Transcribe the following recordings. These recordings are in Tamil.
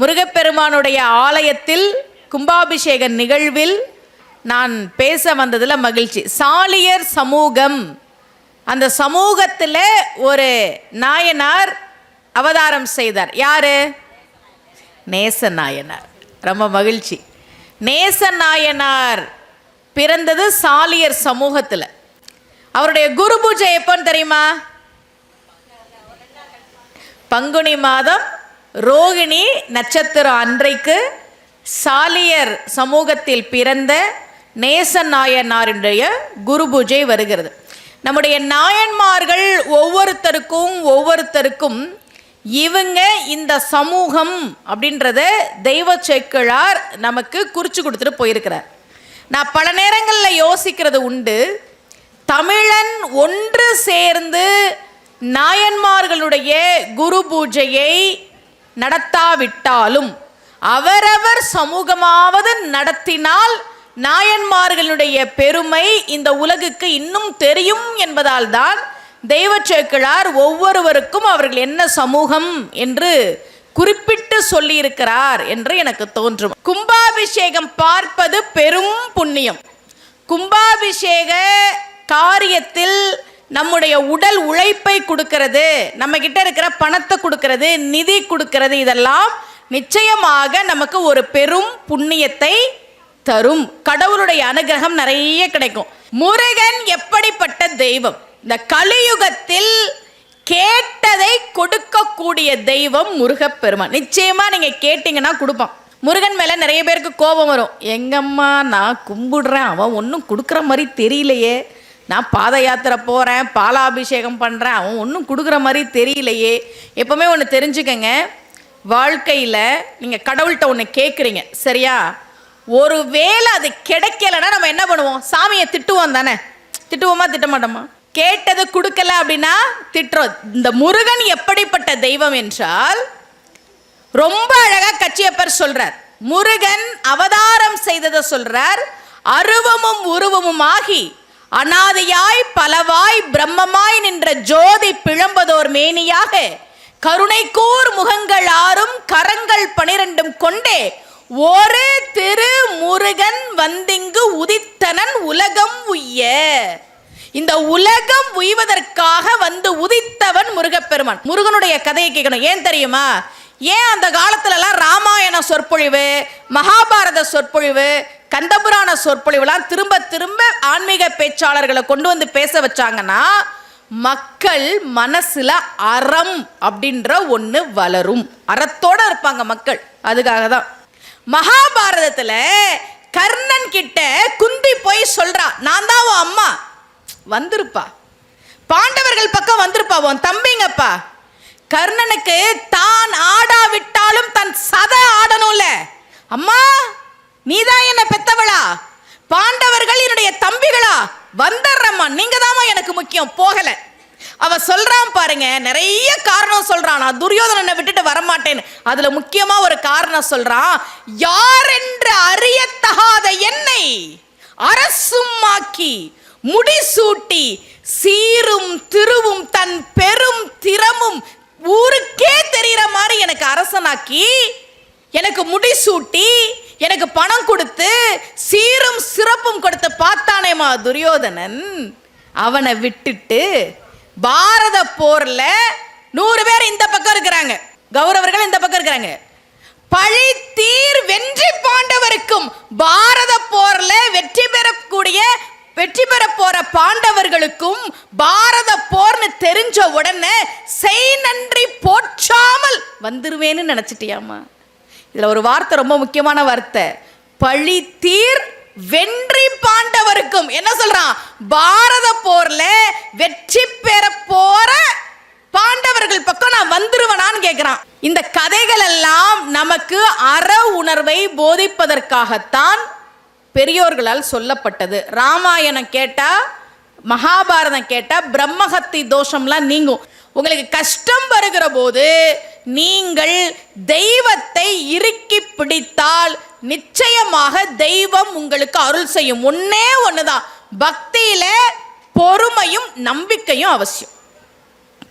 முருகப்பெருமானுடைய ஆலயத்தில் கும்பாபிஷேக நிகழ்வில் நான் பேச வந்ததில் மகிழ்ச்சி. சாலியர் சமூகம், அந்த சமூகத்தில் ஒரு நாயனார் அவதாரம் செய்தார். யாரு? நேச நாயனார். ரொம்ப மகிழ்ச்சி. நேச நாயனார் பிறந்தது சாலியர் சமூகத்தில். அவருடைய குரு பூஜை எப்போன்னு தெரியுமா? பங்குனி மாதம் ரோகிணி நட்சத்திரம் அன்றைக்கு சாலியர் சமூகத்தில் பிறந்த நேச நாயனாருடைய குரு பூஜை வருகிறது. நம்முடைய நாயன்மார்கள் ஒவ்வொருத்தருக்கும் இவங்க இந்த சமூகம் அப்படின்றத தெய்வ சேக்கிழார் நமக்கு குறித்து கொடுத்துட்டு போயிருக்கிறார். நான் பல நேரங்களில் யோசிக்கிறது உண்டு, தமிழன் ஒன்று சேர்ந்து நாயன்மார்களுடைய குரு பூஜையை நடத்தாவிட்டாலும் அவரவர் சமூகமாவது நடத்தினால் நாயன்மார்களுடைய பெருமை இந்த உலகுக்கு இன்னும் தெரியும் என்பதால் தான் தெய்வ சேக்கிழார் ஒவ்வொருவருக்கும் அவர்கள் என்ன சமூகம் என்று குறிப்பிட்டு சொல்லியிருக்கிறார் என்று எனக்கு தோன்றும். கும்பாபிஷேகம் பார்ப்பது பெரும் புண்ணியம். கும்பாபிஷேக காரியத்தில் நம்முடைய உடல் உழைப்பை கொடுக்கிறது, நம்ம கிட்ட இருக்கிற பணத்தை கொடுக்கிறது, நிதி கொடுக்கிறது, இதெல்லாம் நிச்சயமாக நமக்கு ஒரு பெரும் புண்ணியத்தை தரும். கடவுளுடைய அனுகிரகம் நிறைய கிடைக்கும். முருகன் எப்படிப்பட்ட தெய்வம்? இந்த கலியுகத்தில் கேட்டதை கொடுக்கக்கூடிய தெய்வம் முருகப்பெருமான். நிச்சயமா நீங்க கேட்டீங்கன்னா கொடுப்பான். முருகன் மேல நிறைய பேருக்கு கோபம் வரும். எங்கம்மா நான் கும்பிடுறேன், அவன் ஒன்றும் கொடுக்குற மாதிரி தெரியலையே, நான் பாத யாத்திரை போகிறேன், பாலாபிஷேகம் பண்ணுறேன், அவன் ஒன்றும் கொடுக்குற மாதிரி தெரியலையே. எப்போவுமே ஒன்று தெரிஞ்சுக்கங்க, வாழ்க்கையில் நீங்கள் கடவுள்கிட்ட ஒன்று கேட்குறீங்க சரியா, ஒரு வேளை அது கிடைக்கலன்னா நம்ம என்ன பண்ணுவோம்? சாமியை திட்டுவோம் தானே? திட்டுவோமா திட்ட மாட்டோமா? கேட்டது கொடுக்கல அப்படின்னா திட்டுறோம். இந்த முருகன் எப்படிப்பட்ட தெய்வம் என்றால் ரொம்ப அழகா கச்சியப்பர் சொல்றார். முருகன் அவதாரம் செய்ததை சொல்றார். அருவமும் உருவமும் ஆகி அனாதியாய் பலவாய் பிரம்மமாய் நின்ற ஜோதி பிழம்பதோர் மேனியாக கருணைக்கூர் முகங்கள் ஆறும் கரங்கள் 12 கொண்டே ஒரு திரு முருகன் வந்திங்கு உதித்தனன் உலகம் உய்ய. இந்த உலகம் உய்வதற்காக வந்து உதித்தவன் முருகப்பெருமான். முருகனுடைய கதையை கேட்கணும். ஏன் தெரியுமா? ஏன் அந்த காலத்துலலாம் ராமாயண சொற்பொழிவு, மகாபாரத சொற்பொழிவு, கந்தபுராண சொற்பொழிவுலாம் திரும்ப திரும்ப ஆன்மீக பேச்சாளர்களை கொண்டு வந்து பேச வச்சாங்கன்னா மக்கள் மனசுல அறம் அப்படின்ற ஒன்று வளரும். அறத்தோட இருப்பாங்க மக்கள். அதுக்காக தான் மகாபாரதத்துல கர்ணன் கிட்ட குந்தி போய் சொல்றா, நான் தான் உன் அம்மா, வந்திருப்பா, பாண்டவர்கள் பக்கம் வந்திருப்பா, உன் தம்பிங்கப்பா. கர்ணனுக்கு தான் ஆடாவிட்டாலும் தன் சதை ஆடணும்ல. அம்மா நீதான் என்ன பெத்தவளா, பாண்டவர்கள் என்னுடைய தம்பிகளா, வந்துடுறம்மா, நீங்க தாமா எனக்கு முக்கியம், போகல. அவ சொல்றான் பாருங்க, நிறைய காரணம் சொல்றான். நான் துரியோதனனை விட்டுட்டு வரமாட்டேன்னு. அதுல முக்கியமா ஒரு காரணம் சொல்றான். யார் என்று அறியத்தகாத என்னை அரசும் ஆக்கி முடிசூட்டி சீரும் திருவும் தன் பெரும் திறமும் ஊருக்கே தெரிகிற மாதிரி எனக்கு அரசனாக்கி, எனக்கு முடிசூட்டி, எனக்கு பணம் கொடுத்து, சீரும் சிறப்பும் கொடுத்து பார்த்தானேமா துரியோதனன். அவனை விட்டுட்டு பாரத போர்ல 100 பேர் இந்த பக்கம் இருக்கிறாங்க, கௌரவர்கள் இந்த பக்கம் இருக்கிறாங்க. பழி தீர் வெற்றி பாண்டவருக்கும் பாரத போர்ல வெற்றி பெற போற பாண்டவர்களுக்கும் பாரத போர்னு தெரிஞ்ச உடனே செய் நன்றி போற்றாமல் வந்துருவேன்னு நினைச்சிட்டியாமா? இதுல ஒரு வார்த்தை ரொம்ப முக்கியமான வார்த்தை. பழி தீர் வெற்றி பாண்டவருக்கும். என்ன சொல்றான்? பாரத போர்ல வெற்றி பெற போற பாண்டவர்கள் பக்கம் நான் வந்துருவனான்னு கேட்கிறான். இந்த கதைகள் எல்லாம் நமக்கு அற உணர்வை போதிப்பதற்காகத்தான் பெரியோர்களால் சொல்லப்பட்டது. ராமாயணம் கேட்டா, மகாபாரதம் கேட்டா பிரம்மஹத்தி தோஷம்லாம் நீங்கும். உங்களுக்கு கஷ்டம் வருகிற போது நீங்கள் தெய்வத்தை இறுக்கி பிடித்தால் நிச்சயமாக தெய்வம் உங்களுக்கு அருள் செய்யும். ஒன்னே ஒண்ணுதான், பக்தியில பொறுமையும் நம்பிக்கையும் அவசியம்.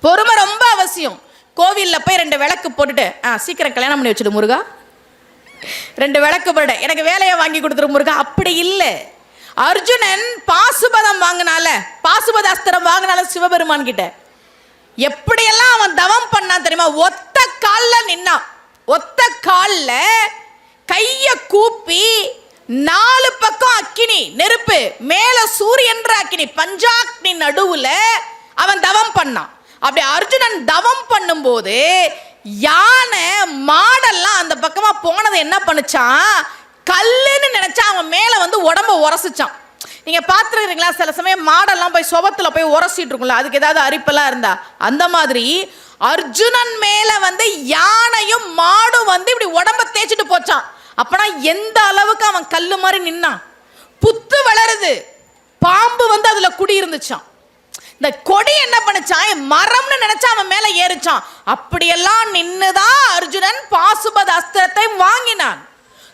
பொறுமை ரொம்ப அவசியம். கோவிலில் போய் 2 விளக்கு போட்டுட்டு சீக்கிரம் கல்யாணம் பண்ணி வச்சுடு முருகா, 2 விளக்கு போட்டு எனக்கு வேலையை வாங்கி கொடுத்துரு முருகா. அப்படி இல்லை. அர்ஜுனன் பாசுபதம் வாங்கினால, பாசுபதாஸ்திரம் வாங்கினால சிவபெருமான் கிட்ட எப்படியெல்லாம் அவன் தவம் பண்ணான் தெரியுமா? ஒத்த காலில் நின்னான். ஒத்த காலில் கைய கூப்பி 4 பக்கம் அக்கினி நெருப்பு, மேல சூரியன்ற அக்கினி, பஞ்சாக்னி நடுவுல அவன் தவம் பண்ணான். அப்படி அர்ஜுனன் தவம் பண்ணும்போது யானை மாடெல்லாம் அந்த பக்கமா போனதை என்ன பண்ணுச்சான்? கல்லுன்னு நினைச்சா அவன் மேல வந்து உடம்ப உரசிச்சான். நீங்க பார்த்துருக்கீங்களா? சில சமயம் மாடெல்லாம் போய் சுபத்துல போய் உரசிட்டு இருக்கும்ல, அதுக்கு ஏதாவது அரிப்பெல்லாம் இருந்தா, அந்த மாதிரி அர்ஜுனன் மேல வந்து யானையும் மாடும் வந்து இப்படி உடம்ப தேய்ச்சிட்டு போச்சான். அப்பனா எந்த அளவுக்கு அவன் கல்லு மாதிரி நின்னான். புத்து வளருது, பாம்பு வந்து அதுல குடி இருந்துச்சான். இந்த கொடி என்ன பண்ணுச்சான்? மரம்னு நினைச்சா அவன் மேல ஏறிச்சான். அப்படியெல்லாம் நின்னுதான் அர்ஜுனன் பாசுபத அஸ்திரத்தை வாங்கினான்.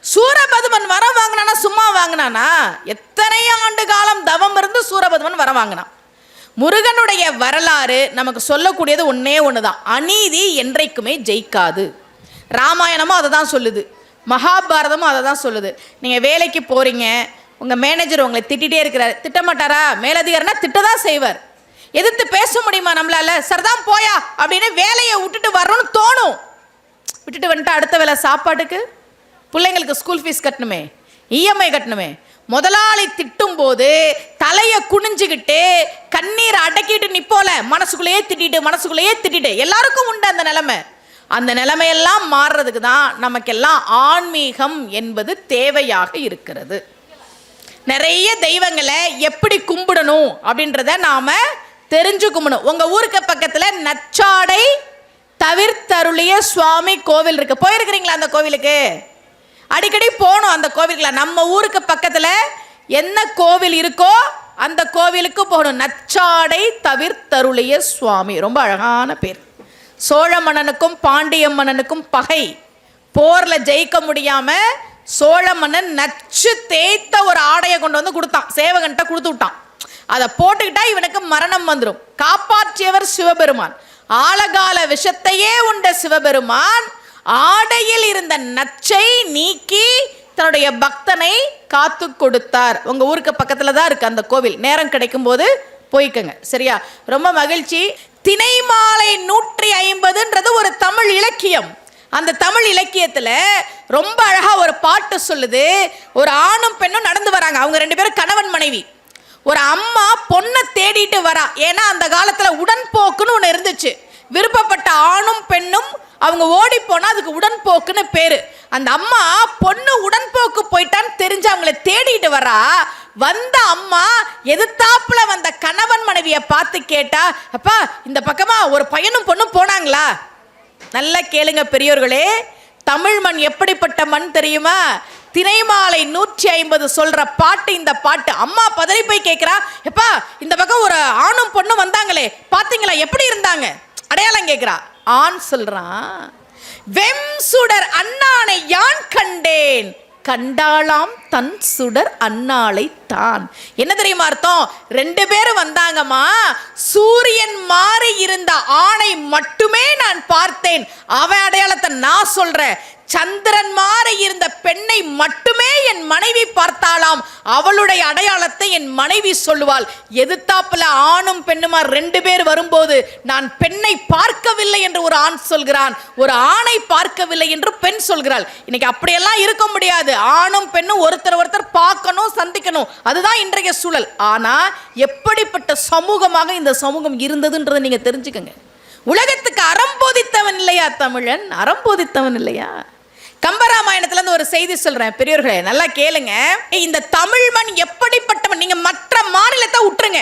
சூரபதுமன் வரம் வாங்கினானா சும்மா வாங்கினானா? எத்தனை ஆண்டு காலம் தவம் இருந்து சூரபதுமன் வரம் வாங்கினான். முருகனுடைய வரலாறு நமக்கு சொல்லக்கூடியது ஒன்னே ஒண்ணுதான், அநீதி என்றைக்குமே ஜெயிக்காது. ராமாயணமும் அதை தான் சொல்லுது, மகாபாரதமும் அதை தான் சொல்லுது. நீங்க வேலைக்கு போறீங்க, உங்க மேனேஜர் உங்களை திட்டிகிட்டே இருக்கிறார், திட்டமாட்டாரா? மேலதிகாரினா திட்டதான் செய்வார். எதிர்த்து பேச முடியுமா நம்மளால? சரிதான் போயா அப்படின்னு வேலையை விட்டுட்டு வரணும்னு தோணும். விட்டுட்டு வந்துட்டு அடுத்த வேலை சாப்பாட்டுக்கு, பிள்ளைங்களுக்கு ஸ்கூல் ஃபீஸ் கட்டணுமே, இஎம்ஐ கட்டணுமே. முதலாளி திட்டும் போது தலையை குனிஞ்சுக்கிட்டு கண்ணீரை அடக்கிட்டு நிப்போல, மனசுக்குள்ளேயே திட்டிட்டு எல்லாருக்கும் உண்டு அந்த நிலைமை. அந்த நிலைமையெல்லாம் மாறுறதுக்கு தான் நமக்கெல்லாம் ஆன்மீகம் என்பது தேவையாக இருக்கிறது. நிறைய தெய்வங்களை எப்படி கும்பிடணும் அப்படின்றத நாம தெரிஞ்சு கும்பிடணும். உங்க ஊருக்கு பக்கத்துல நச்சாடை தவிர்த்தருளிய சுவாமி கோவில் இருக்கு, போயிருக்கிறீங்களா? அந்த கோவிலுக்கு அடிக்கடி போகணும். அந்த கோவிலுக்குலாம் நம்ம ஊருக்கு பக்கத்துல என்ன கோவில் இருக்கோ அந்த கோவிலுக்கு போகணும். நச்சாடை தவிர்த்தருளிய சுவாமி, ரொம்ப அழகான பேர். சோழ மன்னனுக்கும் பாண்டிய மன்னனுக்கும் பகை, போர்ல ஜெயிக்க முடியாம சோழ மன்னன் நச்சு தேய்த்த ஒரு ஆடையை கொண்டு வந்து கொடுத்தான், சேவகன்ட்ட கொடுத்து விட்டான். அதை போட்டுக்கிட்டா இவனுக்கு மரணம் வந்துடும். காப்பாற்றியவர் சிவபெருமான். ஆழகால விஷத்தையே உண்ட சிவபெருமான் ஆடையில் இருந்த நச்சை நீக்கி தன்னுடைய பக்தனை காத்து கொடுத்தார். உங்க ஊருக்கு பக்கத்துல தான் இருக்கு அந்த கோவில், நேரம் கிடைக்கும் போது போய்க்கங்க, சரியா? ரொம்ப மகிழ்ச்சி. தினைமாலை 150ன்றது ஒரு தமிழ் இலக்கியம். அந்த தமிழ் இலக்கியத்துல ரொம்ப அழகா ஒரு பாட்டு சொல்லுது. ஒரு ஆணும் பெண்ணும் நடந்து வராங்க, அவங்க 2 பேரும் கணவன் மனைவி. ஒரு அம்மா பொண்ணை தேடிட்டு வரா. ஏன்னா அந்த காலத்துல உடன்போக்குன்னு ஒண்ணு இருந்துச்சு. விருப்பப்பட்ட ஆணும் பெண்ணும் அவங்க ஓடி போனா அதுக்கு உடன்போக்குன்னு பேரு. அந்த அம்மா பொண்ணு உடன்போக்கு போயிட்டான்னு தெரிஞ்சு அவங்களை தேடிட்டு வரா. வந்த அம்மா எதிர்த்தாப்புல வந்த கணவன் மனைவியை பார்த்து கேட்டா, அப்பா இந்த பக்கமா ஒரு பையனும் பொண்ணும் போனாங்களா? நல்லா கேளுங்க பெரியோர்களே, தமிழ் மண் எப்படிப்பட்ட மண் தெரியுமா? தினைமாலை 150 சொல்ற பாட்டு இந்த பாட்டு. அம்மா பதறி போய் கேட்கிறா, எப்பா இந்த பக்கம் ஒரு ஆணும் பொண்ணும் வந்தாங்களே பாத்தீங்களா, எப்படி இருந்தாங்க? அடையாளம் கேட்கிறா. ஆண் சொல்றான், வெம் சுடர் அண்ணானை யான் கண்டேன், கண்டாளாம் தன் சுடர் அண்ணாளை தான். என்ன தெரியுமா அர்த்தம்? 2 பேரும் வந்தாங்கம்மா, சூரியன் மாறி இருந்த ஆணை மட்டுமே நான் பார்த்தேன், அவன் அடையாளத்தை நான் சொல்றேன். சந்திரன் மாறி இருந்த பெண்ணை மட்டுமே என் மனைவி பார்த்தாலாம், அவளுடைய அடையாளத்தை என் மனைவி சொல்லுவாள். எதிர்த்தாப்புல ஆணும் பெண்ணுமா 2 பேர் வரும்போது நான் பெண்ணை பார்க்கவில்லை என்று ஒரு ஆண் சொல்கிறான், ஒரு ஆணை பார்க்கவில்லை என்று பெண் சொல்கிறாள். இன்னைக்கு அப்படியெல்லாம் இருக்க முடியாது. ஆணும் பெண்ணும் ஒருத்தர் பார்க்கணும், சந்திக்கணும், அதுதான் இன்றைய சூழல். ஆனா எப்படிப்பட்ட சமூகமாக இந்த சமூகம் இருந்ததுன்றதை நீங்க தெரிஞ்சுக்கங்க. உலகத்துக்கு அறம் போதித்தவன் இல்லையா தமிழன்? அறம் போதித்தவன் இல்லையா? கம்பராமாயணத்துல இருந்து ஒரு செய்தி சொல்றேன் பெரியோர்களே, நல்லா கேளுங்க. இந்த தமிழ் மண் எப்படிப்பட்டவன்? நீங்க மற்ற மாநிலத்தை விட்டுருங்க,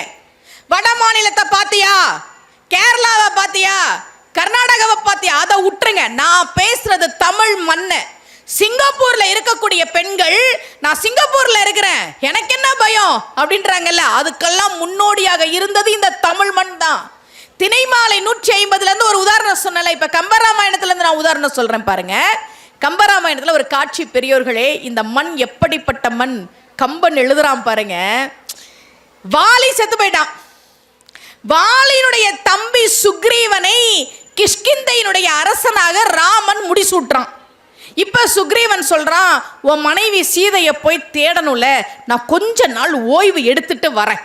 வட மாநிலத்தை பாத்தியா, கேரளாவை பாத்தியா, கர்நாடகாவை பாத்தியா, அதை விட்டுருங்க. நான் பேசுறது தமிழ் மண்ணு. சிங்கப்பூர்ல இருக்கக்கூடிய பெண்கள், நான் சிங்கப்பூர்ல இருக்கிறேன் எனக்கு என்ன பயம் அப்படின்றாங்கல்ல, அதுக்கெல்லாம் முன்னோடியாக இருந்தது இந்த தமிழ் மண் தான். தினைமாலை 150ல இருந்து ஒரு உதாரணம் சொன்னல, இப்ப கம்பராமாயணத்துல இருந்து நான் உதாரணம் சொல்றேன் பாருங்க. கம்பராமாயணத்துல ஒரு காட்சி பெரியோர்களே, இந்த மண் எப்படிப்பட்ட மண். கம்பன் எழுதுறான் பாருங்க, வாலி செத்து போயிட்டான். வாலினுடைய தம்பி சுக்ரீவனை கிஷ்கிந்தையினுடைய அரசனாக ராமன் முடிசூட்டுறான். இப்ப சுக்ரீவன் சொல்றான், உன் மனைவி சீதையை போய் தேடணும்ல, நான் கொஞ்ச நாள் ஓய்வு எடுத்துட்டு வரேன்.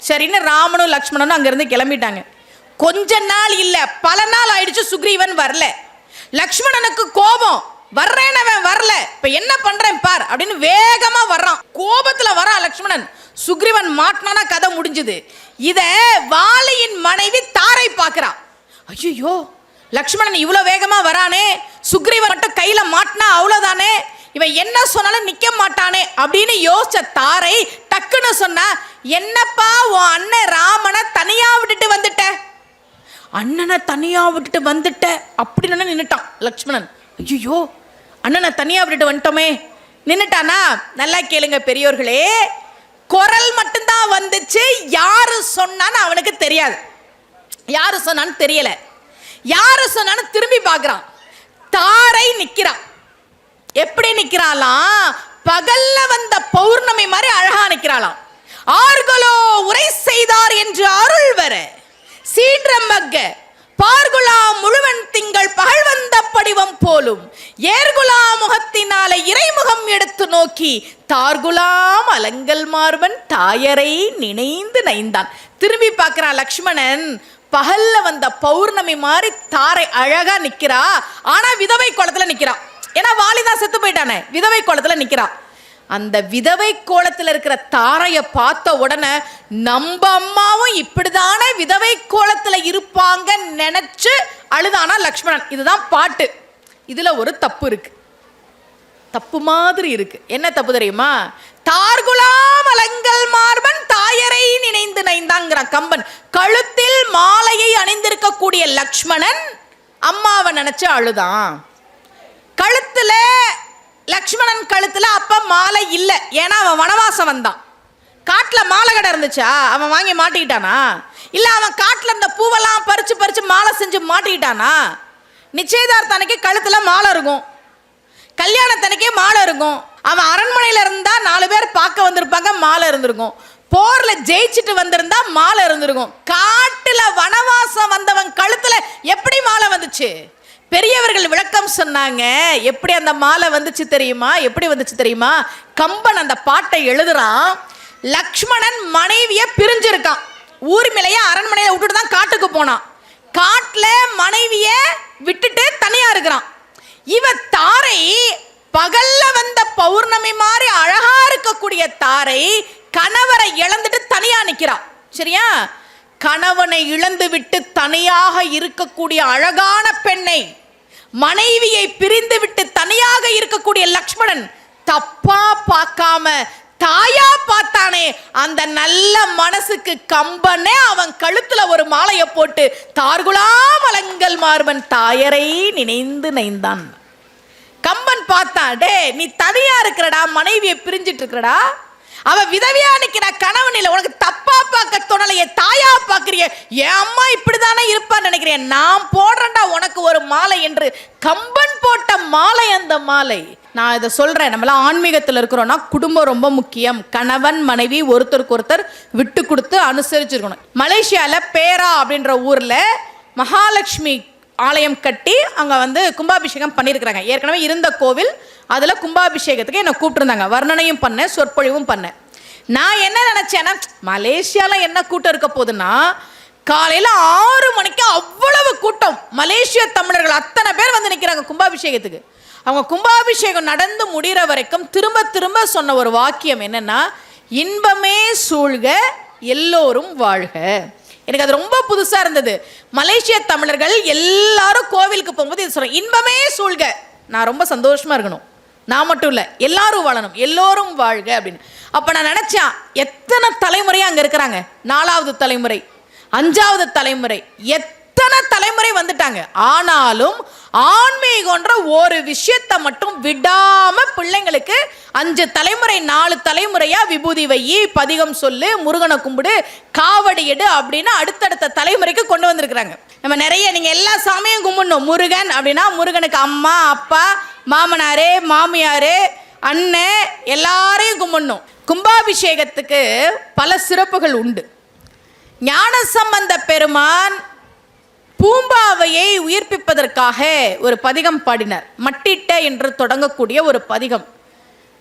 சரின்னு ராமனும் லக்ஷ்மணனும் அங்கிருந்து கிளம்பிட்டாங்க. கொஞ்ச நாள் இல்ல, பல நாள் ஆயிடுச்சு, சுக்ரீவன் வரல. லக்ஷ்மணனுக்கு கோபம், வர்றேனவன் வரல, இப்ப என்ன பண்றேன் பார் அப்படின்னு வேகமா வர்றான். கோபத்துல வரான் லக்ஷ்மணன். சுக்ரீவன் மாட்டினானா கதை முடிஞ்சுது. இத வாலியின் மனைவி தாரை பார்க்கிறா. ஐயோ, லக்ஷ்மணன் இவ்வளவு வேகமா வரானே, சுக்ரீவன் மட்டும் கையில மாட்டினா அவ்வளவுதானே, இவன் என்ன சொன்னாலும் நிக்க மாட்டானே அப்படின்னு யோசிச்ச தாரை டக்குன்னு சொன்னா, என்னப்பா உன் அண்ணன் ராமனை தனியா விட்டுட்டு வந்துட்ட, அண்ணனை தனியா விட்டுட்டு வந்துட்ட அப்படின்னு நின்னுட்டான் லக்ஷ்மணன். ஐயோ, அண்ணனை தனியா விட்டுட்டு வந்துட்டோமே, நின்னுட்டானா? நல்லா கேளுங்க பெரியோர்களே, குரல் மட்டும்தான் வந்துச்சு, யாரு சொன்னான்னு அவனுக்கு தெரியாது. யாரு சொன்னான்னு தெரியல. யாரு சொன்னான்னு திரும்பி பார்க்கறான். தாரை நிக்கிறான். எப்படி நிக்கிறாளாம்? பகல்ல வந்த பௌர்ணமி மாதிரி அழகா நிக்கிறாளாம். ஆர்களோ உரை செய்தார் என்று அருள் வர சீற்றமக்க பார்குலா முழுவன் திங்கள் பகல் வந்த படிவம் போலும் ஏர்குலா முகத்தினால இறைமுகம் எடுத்து நோக்கி தார்குலாம் அலங்கல் மார்பன் தாயரை நினைந்து நைந்தான். திரும்பி பார்க்கிறான் லக்ஷ்மணன். பகல்ல வந்த பௌர்ணமி மாதிரி தாரை அழகா நிக்கிறா. ஆனா விதவை கோலத்துல நிக்கிறா. ஏன்னா வாலிதான் செத்து போயிட்டானே, விதவை கோலத்துல நிக்கிறா. அந்த விதவை கோலத்துல இருக்கிற தாரைய பார்த்த உடனே நம்ம அம்மாவும் இப்படிதானே விதவை கோலத்துல இருப்பாங்க நினைச்சு அழுதானா லக்ஷ்மணன். இதுதான் பாட்டு. இதுல ஒரு தப்பு இருக்கு, தப்பு மாதிரி இருக்கு. என்ன தப்பு தெரியுமா? தார்குலாம் அலங்கல் மார்பன் தாயரை நினைந்து நைந்தாங்கிறான் கம்பன். கழுத்தில் மாலையை அணிந்திருக்கக்கூடிய லக்ஷ்மணன் அம்மாவை நினைச்சு அழுதான். கழுத்துல லக்ஷ்மணன் கழுத்துல அப்ப மாலை இல்ல, ஏன்னா அவன் வனவாசம் வந்தான். காட்டுல மாலை கடை இருந்துச்சா, அவன் வாங்கி மாட்டிக்கிட்டானா? இல்ல அவன் காட்டுல இருந்த பூவெல்லாம் பறிச்சு பறிச்சு மாலை செஞ்சு மாட்டிக்கிட்டானா? நிச்சயதார்த்தனைக்கு கழுத்துல மாலை இருக்கும், கல்யாணத்தனைக்கே மாலை இருக்கும். அவன் அரண்மனையில இருந்தா 4 பேர் பார்க்க வந்திருப்பாங்க, மாலை இருந்திருக்கும். போர்ல ஜெயிச்சுட்டு வந்திருந்தா மாலை இருந்திருக்கும். காட்டுல வனவாசம் வந்தவன் கழுத்துல எப்படி மாலை வந்துச்சு? பெரியவர்கள் விளக்கம் சொன்னாங்க. எப்படி அந்த மாலை வந்துச்சு தெரியுமா? எப்படி வந்துச்சு தெரியுமா? கம்பன் அந்த பாட்டை எழுதுறான். லக்ஷ்மணன் மனைவிய பிரிஞ்சிருக்கான். ஊர்மிளைய அரண்மனையில விட்டுட்டு தான் காட்டுக்கு போனான். காட்டுல மனைவிய விட்டுட்டு தனியா இருக்கிறான். இவ தாரை பகல்ல வந்த பௌர்ணமி மாதிரி அழகா இருக்கக்கூடிய தாரை கணவரை இழந்துட்டு தனியா நிக்கிறா. சரியா? கணவனை இழந்து விட்டு தனியாக இருக்கக்கூடிய அழகான பெண்ணை, மனைவியை பிரிந்து விட்டு தனியாக இருக்கக்கூடிய லக்ஷ்மணன் தப்பா பார்க்காம தாயா பார்த்தானே, அந்த நல்ல மனசுக்கு கம்பனே அவன் கழுத்துல ஒரு மாலையை போட்டு தார்குலாம் அலங்கல் மார்பன் தாயரை நினைந்து நைந்தான். கம்பன் பார்த்தான், டே நீ தனியா இருக்கிறடா, மனைவியை பிரிஞ்சிட்டு இருக்கிறடா, அவ விதவியா நிக்கிற கணவன் இல்ல, உனக்கு தப்பா பார்க்க தோணலையே, தாயா பார்க்கறிய, என் அம்மா இப்படிதானே இருப்பான்னு நினைக்கிறேன், நான் போடுறேன்டா உனக்கு ஒரு மாலை என்று கம்பன் போட்ட மாலை. அந்த மாலை நான் இதை சொல்றேன், நம்மளாம் ஆன்மீகத்தில் இருக்கிறோம்னா குடும்பம் ரொம்ப முக்கியம். கணவன் மனைவி ஒருத்தருக்கு ஒருத்தர் விட்டு கொடுத்து அனுசரிச்சிருக்கணும். மலேசியால பேரா அப்படின்ற ஊர்ல மகாலட்சுமி ஆலயம் கட்டி அங்கே கும்பாபிஷேகம் பண்ணியிருக்கிறாங்க. ஏற்கனவே இருந்த கோவில், அதில் கும்பாபிஷேகத்துக்கு என்னை கூப்பிட்டுருந்தாங்க. வர்ணனையும் பண்ணேன், சொற்பொழிவும் பண்ணேன். நான் என்ன நினச்சேன்னா, மலேசியாவில் என்ன கூட்டம் இருக்க போகுதுன்னா, காலையில் 6 மணிக்கு அவ்வளவு கூட்டம், மலேசிய தமிழர்கள் அத்தனை பேர் வந்து நிற்கிறாங்க கும்பாபிஷேகத்துக்கு. அவங்க கும்பாபிஷேகம் நடந்து முடிகிற வரைக்கும் திரும்ப திரும்ப சொன்ன ஒரு வாக்கியம் என்னன்னா, இன்பமே சூழ்க எல்லோரும் வாழ்க. எனக்கு அது ரொம்ப புதுசா இருந்தது. மலேசிய தமிழர்கள் எல்லாரும் கோவிலுக்கு போகும்போது இது சொல்றேன், இன்பமே சூழ்க. நான் ரொம்ப சந்தோஷமா இருக்கணும், நான் மட்டும் இல்லை எல்லாரும் வாழணும், எல்லோரும் வாழ்க அப்படின்னு. அப்ப நான் நினைச்சேன், எத்தனை தலைமுறையா அங்க இருக்கிறாங்க, 4வது தலைமுறை 5வது தலைமுறை, எத்தனை தலைமுறை வந்துட்டாங்க. ஆனாலும் ஆன்மீகன்ற ஒரு விஷயத்தை மட்டும் விடாம பிள்ளைங்களுக்கு 5 தலைமுறை 4 தலைமுறையா விபூதி வையி, பதிகம் சொல்லு, முருகனை கும்பிடு, காவடி எடு அப்படின்னு அடுத்தடுத்த தலைமுறைக்கு கொண்டு வந்திருக்கிறாங்க. நம்ம நிறைய, நீங்க எல்லா சாமியும் கும்பிடணும். முருகன் அப்படின்னா முருகனுக்கு அம்மா அப்பா மாமனாரே மாமியாரே அண்ணன் எல்லாரையும் கும்பிடணும். கும்பாபிஷேகத்துக்கு பல சிறப்புகள் உண்டு. ஞானசம்பந்த பெருமான் பூம்பாவையை உயிர்ப்பிப்பதற்காக ஒரு பதிகம் பாடினார். மட்டிட்ட என்று தொடங்கக்கூடிய ஒரு பதிகம்.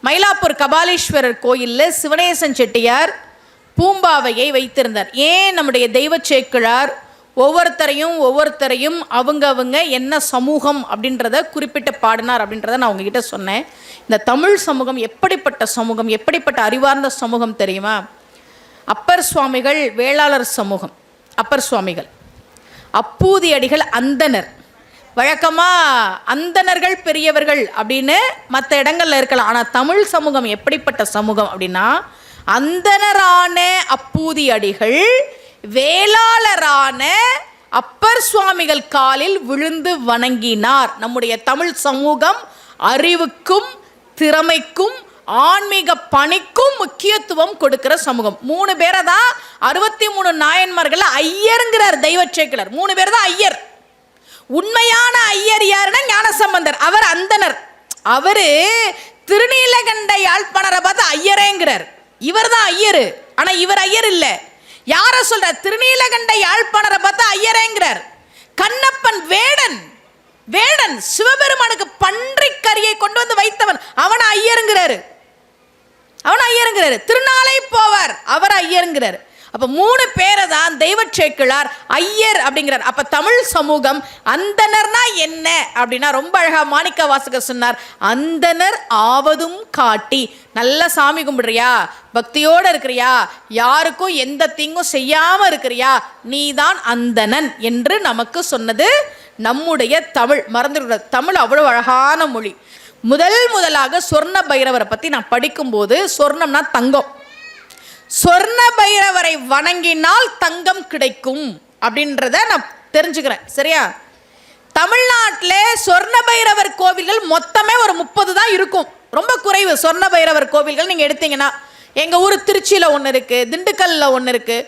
மயிலாப்பூர் கபாலீஸ்வரர் கோயிலில் சிவனேசன் செட்டியார் பூம்பாவையை வைத்திருந்தார். ஏன் நம்முடைய தெய்வ சேக்கிழார் ஒவ்வொருத்தரையும் அவங்க என்ன சமூகம் அப்படின்றத குறிப்பிட்டு பாடினார் அப்படின்றத நான் உங்ககிட்ட சொன்னேன். இந்த தமிழ் சமூகம் எப்படிப்பட்ட சமூகம், எப்படிப்பட்ட அறிவார்ந்த சமூகம் தெரியுமா? அப்பர் சுவாமிகள் வேளாளர் சமூகம். அப்பர் சுவாமிகள், அப்பூதி அடிகள் அந்தனர். வழக்கமாக அந்தனர்கள் பெரியவர்கள் அப்படின்னு மற்ற இடங்கள்ல இருக்கலாம். ஆனால் தமிழ் சமூகம் எப்படிப்பட்ட சமூகம் அப்படின்னா, அந்தனரான அப்பூதி அடிகள் வேளாளரான அப்பர் சுவாமிகள் காலில் விழுந்து வணங்கினார். நம்முடைய தமிழ் சமூகம் அறிவுக்கும் திறமைக்கும் ஆன்மீக பணிக்கும் முக்கியத்துவம் கொடுக்கிற சமூகம். 3 பேரை தான் 63 நாயன்மார்கள் ஐயருங்கிறார் தெய்வ சேக்கிழார். 3 பேர் தான் ஐயர். உண்மையான ஐயர் யாருன்னா ஞானசம்பந்தர். அவர் அந்தனர். அவரு திருநீலகண்ட யாழ்ப்பாணரை பார்த்து ஐயரேங்கிறார். இவர் தான் ஐயரு. ஆனா இவர் ஐயர் இல்லை. யார சொல்ற? திருநீலகண்ட யாழ்ப்பாணரை பார்த்து ஐயரேங்கிறார். கண்ணப்பன் வேடன் சிவபெருமானுக்கு பன்றிக்கரியை கொண்டு வந்து வைத்தவன், அவன் ஐயருங்கிறாரு. திருநாளை போவார், அவர் ஐயருங்கிறார். அப்ப 3 பேரை தான் தெய்வ சேக்கிழார் ஐயர் அப்படிங்கிறார். அப்ப தமிழ் சமூகம் அந்தனர்னா என்ன அப்படின்னா, ரொம்ப அழகா மாணிக்க வாசகர் சொன்னார், அந்தனர் ஆவதும் காட்டி. நல்ல சாமி கும்பிடுறியா, பக்தியோட இருக்கிறியா, யாருக்கும் எந்த தீங்கும் செய்யாம இருக்கிறியா, நீதான் அந்தணன் என்று நமக்கு சொன்னது நம்முடைய தமிழ். மறந்துவிட, தமிழ் அவ்வளவு அழகான மொழி. முதலாக சொர்ண பைரவரை பத்தி நான் படிக்கும்போது, சொர்ணம்னா தங்கம், சொர்ண பைரவரை வணங்கினால் தங்கம் கிடைக்கும் அப்படின்றத நான் தெரிஞ்சுக்கிறேன். சரியா? தமிழ்நாட்டில் சொர்ண பைரவர் கோவில்கள் மொத்தமே ஒரு 30 தான் இருக்கும். ரொம்ப குறைவு சொர்ண பைரவர் கோவில்கள். நீங்கள் எடுத்தீங்கன்னா எங்கள் ஊர் திருச்சியில் ஒன்று இருக்குது, திண்டுக்கல்லில் ஒன்று இருக்குது.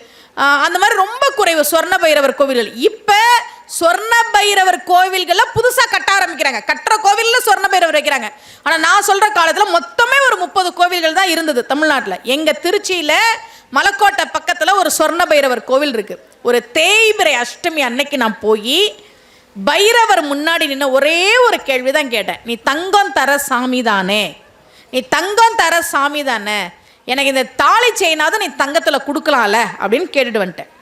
அந்த மாதிரி ரொம்ப குறைவு சொர்ண பைரவர் கோவில்கள். இப்போ சொர்ண பைரவர் கோவில்களை புதுசாக கட்ட ஆரம்பிக்கிறாங்க. கட்டுற கோவிலில் சொர்ண பைரவர் வைக்கிறாங்க. ஆனால் நான் சொல்கிற காலத்தில் மொத்தமே ஒரு 30 கோவில்கள் தான் இருந்தது தமிழ்நாட்டில். எங்கள் திருச்சியில் மலைக்கோட்டை பக்கத்தில் ஒரு சொர்ண பைரவர் கோவில் இருக்குது. ஒரு தேய்பிரை அஷ்டமி அன்னைக்கு நான் போய் பைரவர் முன்னாடி நின்று ஒரே ஒரு கேள்வி தான் கேட்டேன். நீ தங்கம் தர சாமி தானே, நீ தங்கம் தர சாமி தானே, எனக்கு இந்த தாலி செயினாவது நீ தங்கத்தில் கொடுக்கலாம்ல அப்படின்னு கேட்டுட்டு வந்துட்டேன்.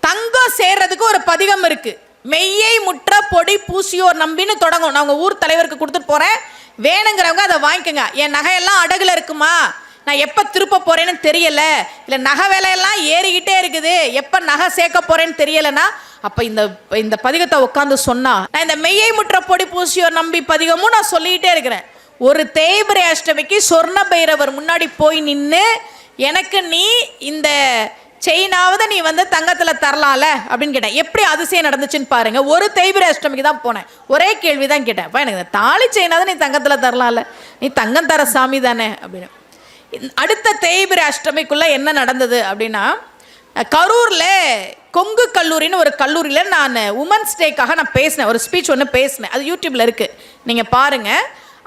தங்கம் சேர்றதுக்கு ஒரு பதிகம் இருக்குது. மெய்யை முற்ற பொடி பூசியோர் நம்பின்னு தொடங்கும். நான் உங்கள் ஊர் தலைவருக்கு கொடுத்துட்டு போகிறேன், வேணுங்கிறவங்க அதை வாங்கிக்கோங்க. என் நகையெல்லாம் அடகுல இருக்குமா, நான் எப்போ திருப்ப போகிறேன்னு தெரியல, இல்லை நகை விலையெல்லாம் ஏறிக்கிட்டே இருக்குது, எப்போ நகை சேர்க்க போகிறேன்னு தெரியலைன்னா, அப்போ இந்த பதிகத்தை உட்காந்து சொன்னா, நான் இந்த மெய்யை முற்ற பொடி பூசியோர் நம்பி பதிகமும் நான் சொல்லிக்கிட்டே இருக்கிறேன். ஒரு தேய்பிரை அஷ்டமிக்கு சொர்ண பைரவர் முன்னாடி போய் நின்று, எனக்கு நீ இந்த செயினாவது நீ வந்து தங்கத்தில் தரலாம்ல அப்படின்னு கேட்டேன். எப்படி அதிசயம் நடந்துச்சுன்னு பாருங்க. ஒரு தேய்பிரை அஷ்டமிக்கு தான் போனேன், ஒரே கேள்வி தான் கேட்டேன், அப்போ எனக்கு இந்த தாலி செயினாவது நீ தங்கத்தில் தரலாம்ல, நீ தங்கம் தர சாமி தானே அப்படின்னு. அடுத்த தேய்பிரை அஷ்டமிக்குள்ள என்ன நடந்தது அப்படின்னா, கரூரில் கொங்கு கல்லூரின்னு ஒரு கல்லூரியில் நான் உமன்ஸ் டேக்காக நான் பேசினேன், ஒரு ஸ்பீச் ஒன்று பேசினேன். அது யூடியூப்பில் இருக்குது, நீங்கள் பாருங்கள்.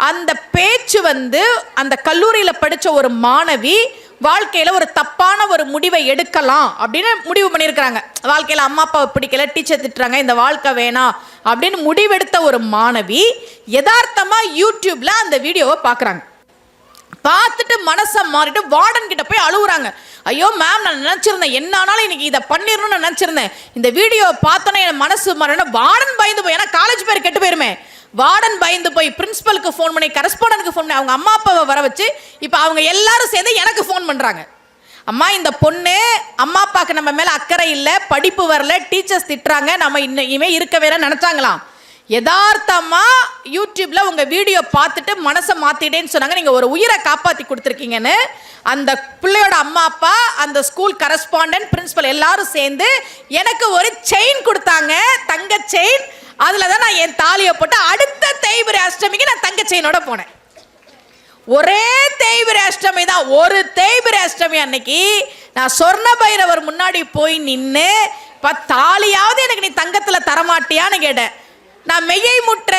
அந்த பேச்சு வந்து அந்த கல்லூரியில் படித்த ஒரு மாணவி வாழ்க்கையில் ஒரு தப்பான ஒரு முடிவை எடுக்கலாம் அப்படின்னு முடிவு பண்ணியிருக்கிறாங்க. வாழ்க்கையில் அம்மா அப்பாவை பிடிக்கல, டீச்சர் திட்டுறாங்க, இந்த வாழ்க்கை வேணாம் அப்படின்னு முடிவெடுத்த ஒரு மாணவி யதார்த்தமாக யூடியூப்பில் அந்த வீடியோவை பார்க்குறாங்க. பார்த்துட்டு மனசை மாறிட்டு வார்டன் கிட்ட போய் அழுகுறாங்க. ஐயோ மேம், நான் நினச்சிருந்தேன், என்ன ஆனாலும் இன்னைக்கு இதை பண்ணிடணும்னு நினச்சிருந்தேன், இந்த வீடியோவை பார்த்தோன்னே என் மனசு மாறினா. வார்டன் பயந்து போய், ஏன்னா காலேஜ் பேர் கெட்டு போயிருமே, வார்டன் பயந்து போய் பிரின்சிபலுக்கு ஃபோன் பண்ணி, கரஸ்பாண்டனுக்கு ஃபோன் பண்ணி, அவங்க அம்மா அப்பாவை வர வச்சு இப்போ அவங்க எல்லாரும் சேர்ந்து எனக்கு ஃபோன் பண்ணுறாங்க. அம்மா, இந்த பொண்ணு அம்மா அப்பாவுக்கு நம்ம மேலே அக்கறை இல்லை, படிப்பு வரல, டீச்சர்ஸ் திட்டுறாங்க, நம்ம இனிமே இருக்க வேற நினச்சாங்களாம். யதார்த்தமா யூடியூப்ல உங்க வீடியோ பார்த்துட்டு மனசை மாத்திட்டேன்னு சொன்னாங்க. நீங்க ஒரு உயிரை காப்பாற்றி கொடுத்துருக்கீங்கன்னு அந்த பிள்ளையோட அம்மா அப்பா, அந்த ஸ்கூல் கரஸ்பாண்டன்ட், பிரின்சிபல் எல்லாரும் சேர்ந்து எனக்கு ஒரு செயின் கொடுத்தாங்க, தங்க செயின். அதில் தான் நான் என் தாலியை போட்டு அடுத்த தேய்பிரை அஷ்டமிக்கு நான் தங்க செயினோட போனேன். ஒரே தேய்பிரை அஷ்டமி தான். ஒரு தேய்பிரை அஷ்டமி அன்னைக்கு நான் சொர்ண பைரவர் முன்னாடி போய் நின்று, தாலியாவது எனக்கு நீ தங்கத்தில் தரமாட்டியான்னு கேட்டேன். நான் மெய்யை முற்ற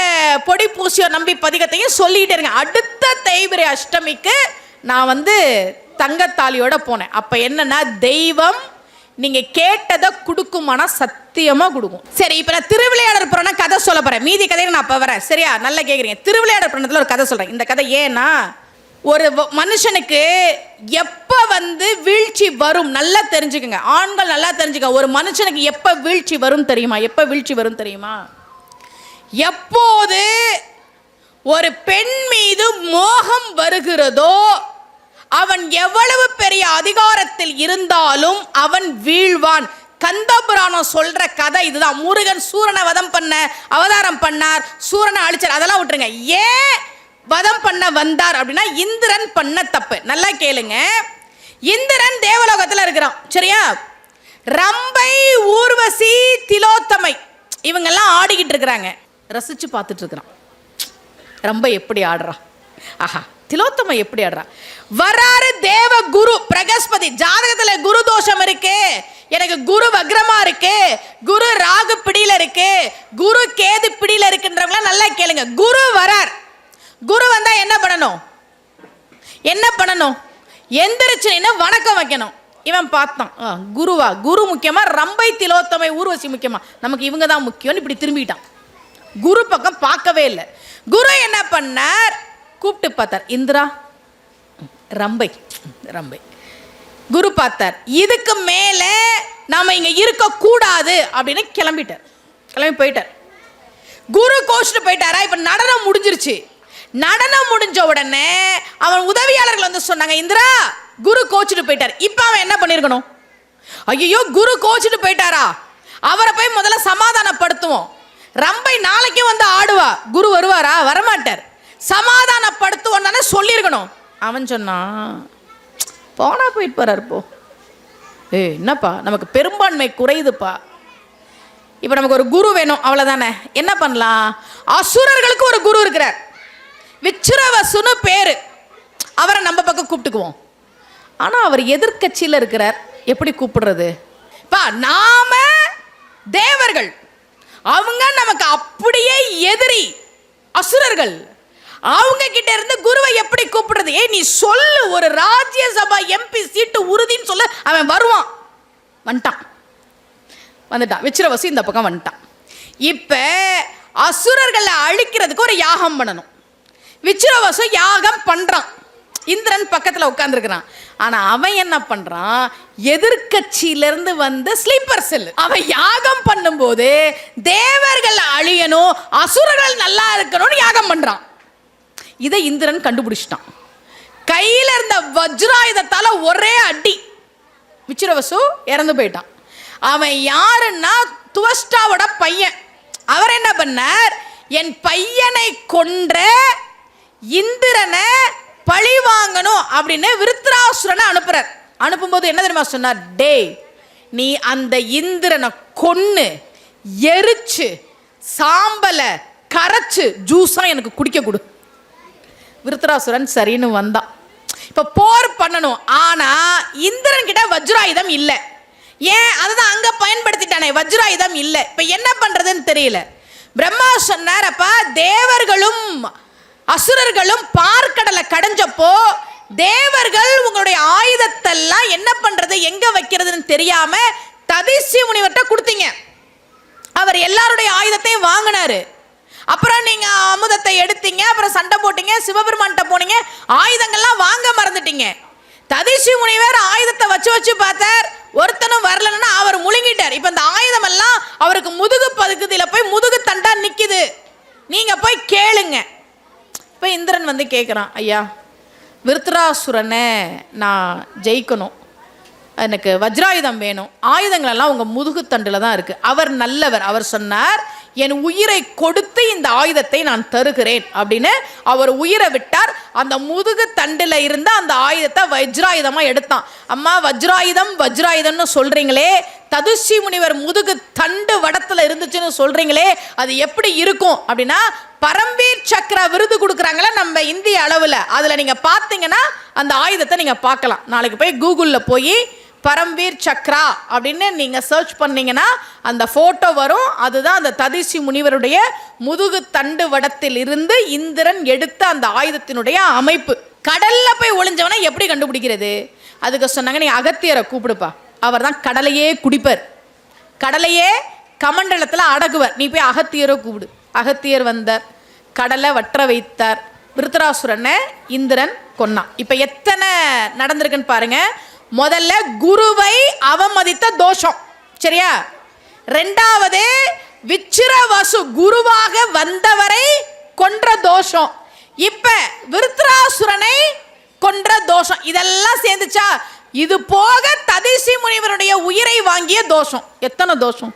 பொடி பூசியோ நம்பி பதிகத்தையும் சொல்லிக்கிட்டே இருக்கேன். அடுத்த தேய்பிரை அஷ்டமிக்கு நான் வந்து தங்கத்தாலியோட போனேன். அப்போ என்னன்னா, தெய்வம் நீங்க கேட்டதை கொடுக்குமானா சத்தியமா கொடுக்கும். சரி, இப்ப நான் திருவிளையாடல் புராணம் கதை சொல்ல போறேன். மீதி கதையை நான் அப்ப வரேன். சரியா? நல்லா கேக்குறீங்க. திருவிளையாடல் புராணத்துல ஒரு கதை சொல்றேன். இந்த கதை ஏன்னா, ஒரு மனுஷனுக்கு எப்ப வீழ்ச்சி வரும் நல்லா தெரிஞ்சுக்கங்க. ஆண்கள் நல்லா தெரிஞ்சுக்க. ஒரு மனுஷனுக்கு எப்ப வீழ்ச்சி வரும் தெரியுமா? எப்ப வீழ்ச்சி வரும் தெரியுமா? எப்போது ஒரு பெண் மீது மோகம் வருகிறதோ, அவன் எவ்வளவு பெரிய அதிகாரத்தில் இருந்தாலும் அவன் வீழ்வான். கந்தபுராணம் சொல்ற கதை இதுதான். முருகன் சூரனை வதம் பண்ண அவதாரம் பண்ணார், சூரனை அழிச்சார். அதெல்லாம் விட்டுருங்க. ஏன் வதம் பண்ண வந்தார் அப்படின்னா, இந்திரன் பண்ண தப்பு. நல்லா கேளுங்க. இந்திரன் தேவலோகத்தில் இருக்கிறான். சரியா? ரம்பை, ஊர்வசி, திலோத்தமை இவங்கெல்லாம் ஆடிக்கிட்டு இருக்கிறாங்க. ரசிச்சு பார்த்துட்டு இருக்கிறான். ரம்பை எப்படி ஆடுறா, ஆஹா, திலோத்தமை எப்படி ஆடுறா. வராரு தேவ குரு பிரகஸ்பதி. ஜாதகத்துல குரு தோஷம் இருக்கு, எனக்கு குரு வக்ரமா இருக்கு, குரு ராகு பிடியில இருக்கு, குரு கேது பிடியில இருக்குன்றவங்கள நல்லா கேளுங்க. குரு வரார். குரு வந்தா என்ன பண்ணணும்? என்ன பண்ணணும்? எந்திரிச்சு வணக்கம் வைக்கணும். இவன் பார்த்தான், குருவா, குரு முக்கியமா, ரம்பை, திலோத்தமை, ஊர்வசி முக்கியமா, நமக்கு இவங்க தான் முக்கியம்னு இப்படி திரும்பிட்டான். குரு பக்கம் பார்க்கவே இல்லை. குரு என்ன பண்ணார்? கூப்பிட்டு பார்த்தார். இந்திரா, ரம்பை, ரம்பை. குரு பார்த்தார், இதுக்கு மேல நாம இங்க இருக்க கூடாது அப்படின்னு கிளம்பிட்டார். கிளம்பி போயிட்டார். குரு கோச்சிட்டு போயிட்டாரா? இப்ப நடனம் முடிஞ்சிருச்சு. நடனம் முடிஞ்ச உடனே அவன் உதவியாளர்கள் சொன்னாங்க, இந்திரா, குரு கோச்சிட்டு போயிட்டார். இப்ப அவன் என்ன பண்ணிருக்கணும்? ஐயோ, குரு கோச்சிட்டு போயிட்டாரா, அவரை போய் முதல்ல சமாதானப்படுத்துவோம். ரம்பை நாளைக்கு ஆடுவா, குரு வருவாரா? வரமாட்டார். சமாதானப்படுத்துவோன்னு சொல்லியிருக்கணும். அவன் சொன்னான், போனா போயிட்டு போறாரு போ. என்னப்பா, நமக்கு பெரும்பான்மை குறையுதுப்பா. இப்ப நமக்கு ஒரு குரு வேணும், அவ்வளவுதானே. என்ன பண்ணலாம்? அசுரர்களுக்கு ஒரு குரு இருக்கிறார், விச்சிரவசுன்னு பேரு. அவரை நம்ம பக்கம் கூப்பிட்டுக்குவோம். ஆனா அவர் எதிர்கட்சியில் இருக்கிறார். எப்படி கூப்பிடுறது? நாம தேவர்கள், அவங்க நமக்கு அப்படியே எதிரி அசுரர்கள். அவங்க கிட்ட இருந்து குருவை எப்படி கூப்பிடுறது? நீ சொல்லு, ஒரு ராஜ்யசபா எம்பி சீட்டு உறுதின்னு சொல்லு. அவன் வருவான். வந்துட்டான், வந்துட்டான். விச்சிரவசு இந்த பக்கம் வந்துட்டான். இப்ப அசுரர்களை அழிக்கிறதுக்கு ஒரு யாகம் பண்ணணும். விச்சிரவசு யாகம் பண்றான். இந்திரன் பக்கத்துல உட்கார்ந்துருக்கிறான். ஆனா அவன் என்ன பண்றான்? எதிர்கட்சியிலிருந்து வந்த ஸ்லீப்பர் செல். அவன் யாகம் பண்ணும்போது தேவர்கள் அழியணும், அசுரர்கள் நல்லா இருக்கணும்னு யாகம் பண்றான். இதை இந்திரன் கண்டுபிடிச்சிட்டான். கையில இருந்த வஜ்ராயுதத்தால ஒரே அடி, விச்சிரவசு இறந்து போயிட்டான். அவன் யாருன்னா துவஷ்டாவோட பையன். அவர் என்ன பண்ணார்? என் பையனை கொன்ற இந்திரனை பழி வாங்கணும் அப்படின்னு விருத்ராசுரனை அனுப்புறார். அனுப்பும்போது என்ன தெரியுமா சொன்னார்? டே, நீ அந்த இந்திரனை கொன்னு எரிச்சு சாம்பலை கரைச்சு ஜூஸா எனக்கு குடிக்க கொடு. விருத்ராசுரன் சரின்னு வந்தான். இப்ப போர் பண்ணணும். ஆனா இந்திரன் கிட்ட வஜ்ராயுதம் இல்ல. ஏன்? அதுதான் அங்க பயன்படுத்திட்டானே, வஜ்ராயுதம் இல்ல. இப்ப என்ன பண்றதுன்னு தெரியல. பிரம்மா சொன்னார், அப்பா, தேவர்களும் அசுரர்களும் பார்க்கடலை கடைஞ்சப்போ தேவர்கள் உங்களுடைய ஆயுதத்தெல்லாம் என்ன பண்றது, எங்க வைக்கிறதுன்னு தெரியாம ததிசி முனிவர்கிட்ட கொடுத்தீங்க. அவர் எல்லாருடைய ஆயுதத்தையும் வாங்கினாரு. அப்புறம் நீங்க அமுதத்தை எடுத்தீங்க, அப்புறம் சண்டை போட்டீங்க, சிவபெருமான்கிட்ட போனீங்க, ஆயுதங்கள்லாம் வாங்க மறந்துட்டீங்க. ததிசி முனிவர் ஆயுதத்தை வச்சு வச்சு பார்த்தார், ஒருத்தனும் வரலன்னா அவர் முழுங்கிட்டார். இப்ப இந்த ஆயுதம் எல்லாம் அவருக்கு முதுகு பகுதியில போய் முதுகு தண்டா நிக்குது. நீங்க போய் கேளுங்க. இப்ப இந்திரன் கேட்கிறான், ஐயா, விருத்ராசுரனை நான் ஜெயிக்கணும், எனக்கு வஜ்ராயுதம் வேணும். ஆயுதங்கள் எல்லாம் உங்க முதுகு தண்டுல தான் இருக்கு. அவர் நல்லவர். அவர் சொன்னார், என் உயிரை கொடுத்து இந்த ஆயுதத்தை நான் தருகிறேன் அப்படின்னு அவர் உயிரை விட்டார். அந்த முதுகு தண்டுல இருந்த அந்த ஆயுதத்தை வஜ்ராயுதமா எடுத்தான். அம்மா, வஜ்ராயுதம் வஜ்ராயுதம்னு சொல்றீங்களே, ததுஷி முனிவர் முதுகு தண்டு வடத்துல இருந்துச்சுன்னு சொல்றீங்களே, அது எப்படி இருக்கும் அப்படின்னா, பரம்வீர் சக்ரா விருது கொடுக்குறாங்களா நம்ம இந்திய அளவுல, அதுல நீங்க பாத்தீங்கன்னா அந்த ஆயுதத்தை நீங்க பார்க்கலாம். நாளைக்கு போய் கூகுள்ல போய் பரம்வீர் சக்ரா அப்படின்னு நீங்க சர்ச் பண்ணீங்கன்னா அந்த போட்டோ வரும். அதுதான் அந்த ததிசி முனிவருடைய முதுகு தண்டு வடத்தில் இருந்து இந்திரன் எடுத்த அந்த ஆயுதத்தினுடைய அமைப்பு. கடல்ல போய் ஒளிஞ்சவனை எப்படி கண்டுபிடிக்கிறது? அதுக்கு சொன்னாங்க, நீ அகத்தியரை கூப்பிடுப்பா. அவர் தான் கடலையே குடிப்பர், கடலையே கமண்டலத்தில் அடக்குவர். நீ போய் அகத்தியரை கூப்பிடு. அகத்தியர் வந்தார், கடலை வற்ற வைத்தார், விருத்தராசுரனை இந்திரன் கொன்னான். இப்போ எத்தனை நடந்திருக்குன்னு பாருங்க. முதல்ல குருவை அவமதித்த தோஷம், சரியா? ரெண்டாவது விச்சிரவசு குருவாக வந்தவரை கொன்ற தோஷம். இப்ப விருத்தராசுரனை கொன்ற தோஷம். இதெல்லாம் சேர்ந்துச்சா? இது போக ததிசி முனிவருடைய உயிரை வாங்கிய தோஷம். எத்தனை தோஷம்?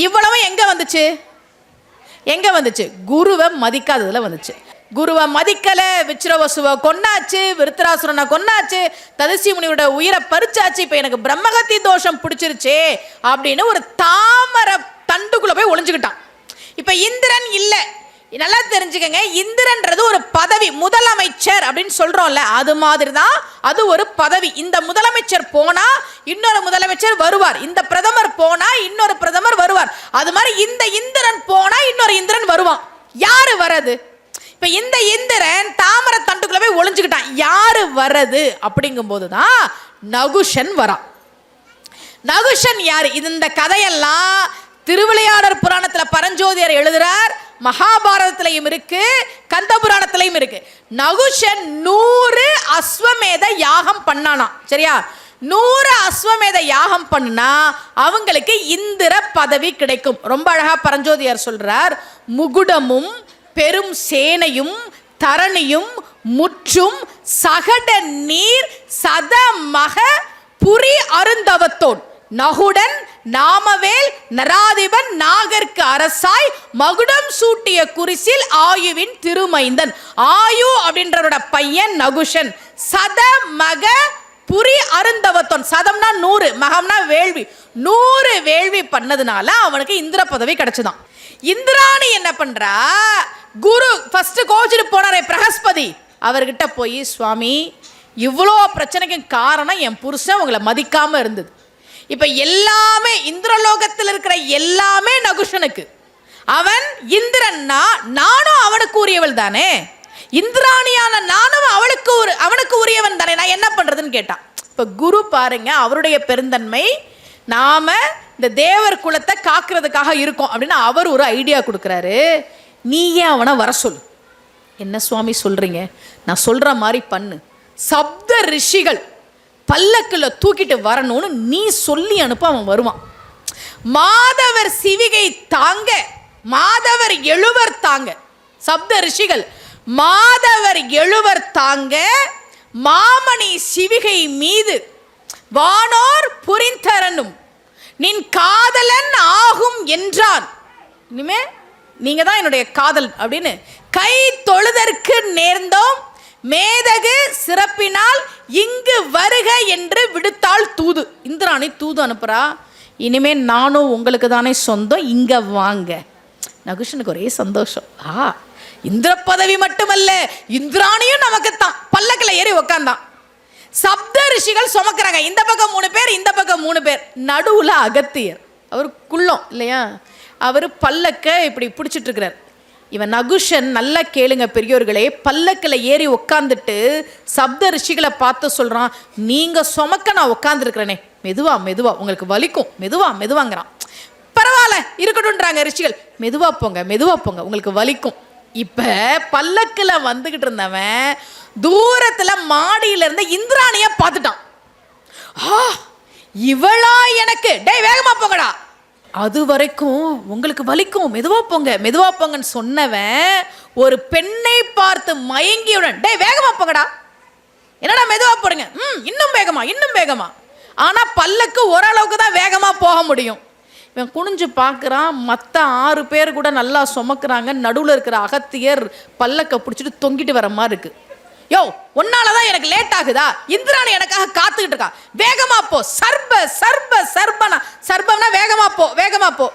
இவ்வளவு எங்க வந்துச்சு? எங்க வந்துச்சு? குருவை மதிக்காததுல வந்துச்சு. குருவை மதிக்கல, விச்சிரவசுவை கொன்னாச்சு, விருத்தராசுரனை கொன்னாச்சு, ததிசி முனிவரோட உயிரை பறிச்சாச்சு. இப்ப எனக்கு பிரம்மகத்தி தோஷம் பிடிச்சிருச்சே அப்படின்னு ஒரு தாமரை தண்டுக்குள்ள போய் ஒளிஞ்சுக்கிட்டான். இப்ப இந்திரன் இல்ல. நல்லா தெரிஞ்சுக்கங்க, இந்திரன்றது ஒரு பதவி. முதலமைச்சர் அப்படின்னு சொல்றோம்ல, அது மாதிரி தான் அது ஒரு பதவி. இந்த முதலமைச்சர் போனா இன்னொரு முதலமைச்சர் வருவார், இந்த பிரதமர் போனா இன்னொரு பிரதமர் வருவார். அது மாதிரி இந்த இந்திரன் போனா இன்னொரு இந்திரன் வருவான். யாரு வரது? இப்ப இந்த இந்திரன் தாமரை தண்டுக்குள்ள போய் ஒளிஞ்சுக்கிட்டான். யாரு வரது அப்படிங்கும் போதுதான் நகுஷன் வரான். நகுஷன் யாரு? இந்த கதையெல்லாம் திருவிளையாடற் புராணத்துல பரஞ்சோதியர் எழுதுறார், மகாபாரதத்திலையும் இருக்கு, கந்த புராணத்திலையும் இருக்கு. நகுஷன் 100 அஸ்வமேத யாகம் பண்ணானா, சரியா? 100 அஸ்வமேத யாகம் பண்ணா அவங்களுக்கு இந்திர பதவி கிடைக்கும். ரொம்ப அழகா பரஞ்சோதியார் சொல்றார், முகுடமும் பெரும் சேனையும் தரணியும் முற்றும் சகட நீர் சதமக புரி அருந்தவத்தோன் நகுடன் நாமவேல் நராதிபன் நாகர்க்கு அரசாய் மகுடம் சூட்டிய குறிசில் ஆயுவின் திருமைந்தன். ஆயு அப்படின்றவரோட பையன் நகுஷன். சதமக புரி அருந்தவத்தோன், சதம்னா 100, மகம்னா வேள்வி. 100 வேள்வி பண்ணதுனால அவனுக்கு இந்திர பதவி கிடைச்சுதான். இந்திராணி என்ன பண்றா? குரு ஃபர்ஸ்ட் கோச்சிட்டு போனாரே பிரகஸ்பதி, அவர்கிட்ட போய், சுவாமி இவ்வளோ பிரச்சனைக்கு காரணம் என் புருஷன் உங்களை மதிக்காம இருந்தது. இப்ப எல்லாமே இந்திரலோகத்தில் இருக்கிற எல்லாமே நகுஷனுக்கு. அவன் இந்திரன்னா நானும் அவனுக்கு உரியவள் தானே, இந்திராணியான நானும் அவனுக்கு உரியவன் தானே, நான் என்ன பண்றதுன்னு கேட்டான். இப்ப குரு பாருங்க, அவருடைய பெருந்தன்மை, நாம இந்த தேவர் குலத்தை காக்கிறதுக்காக இருக்கோம் அப்படின்னு அவர் ஒரு ஐடியா கொடுக்குறாரு. நீ ஏன் அவனை வர சொல்லு. என்ன சுவாமி சொல்றீங்க? நான் சொல்ற மாதிரி பண்ணு. சப்த ரிஷிகள் பல்லக்குல தூக்கிட்டு வரணும்னு நீ சொல்லி அனுப்ப, அவன் வருவான். மாதவர் சிவிகை தாங்க, மாதவர் எழுவர் தாங்க. சப்த ரிஷிகள் மாதவர் எழுவர் தாங்க, மாமணி சிவிகை மீது வானோர் புரிந்தரனும் நின் காதலன் ஆகும் என்றான். இனிமே நீங்க தான் என்னுடைய காதல் அப்படின்னு கை தொழுதற்கு நேர்ந்தோம். மேதகு சிறப்பினால் இங்கு வருக என்று விடுத்தாள் தூது. இந்திராணி தூது அனுப்புறா, இனிமே நானும் உங்களுக்கு தானே சொந்தம், இங்க வாங்க. நகுஷனுக்கு ஒரே சந்தோஷம். இந்திர பதவி மட்டுமல்ல, இந்திராணியும் நமக்கு தான். பல்லக்கில் ஏறி உக்காந்தான். சப்த ரிஷிகள் சுமக்கிறாங்க. இந்த பக்கம் 3 பேர், இந்த பக்கம் 3 பேர். நடுவுல அகத்தியர், அவர் குள்ளம் இல்லையா, அவர் பல்லக்க இப்படி பிடிச்சிட்டு இருக்கிறார். இவன் நகுஷன், நல்லா கேளுங்க பெரியோர்களே, பல்லக்கில் ஏறி உக்காந்துட்டு சப்த ரிஷிகளை பார்த்து சொல்றான், நீங்க சுமக்க நான் உட்காந்துருக்கிறேனே, மெதுவா மெதுவா உங்களுக்கு வலிக்கும், மெதுவா மெதுவாங்கிறான். பரவாயில்ல இருக்கட்டும்ன்றாங்க ரிஷிகள். மெதுவா போங்க, மெதுவா போங்க, உங்களுக்கு வலிக்கும். இப்ப பல்லக்கில் வந்துகிட்டு இருந்தவன் தூரத்துல மாடியில இருந்த இந்திராணிய பார்த்துட்டான். இவளா எனக்கு, டேய் வேகமா போங்கடா, அது வரைக்கும் உங்களுக்கு வலிக்கும், மெதுவா போங்க மெதுவா போங்கன்னு சொன்னவன் ஒரு பெண்ணை பார்த்து மயங்கியுடன், டேய் வேகமா போங்கடா, என்னடா மெதுவா போறீங்க, இன்னும் வேகமா இன்னும் வேகமா. ஆனா பல்லக்கு ஓரளவுக்கு தான் வேகமா போக முடியும். இவன் குனிஞ்சு பார்க்குறான், மற்ற 6 பேர் கூட நல்லா சுமக்குறாங்க. நடுவில் இருக்கிற அகத்தியர் பல்லக்க பிடிச்சிட்டு தொங்கிட்டு வர மாதிரி இருக்கு. யோ, உன்னாலதான் எனக்கு லேட் ஆகுதா? இந்திராணி எனக்காக காத்துக்கிட்டு இருக்கா, வேகமா போ. சர்ப சர்ப சர்பனா, சர்பம்னா வேகமா போ வேகமா போ.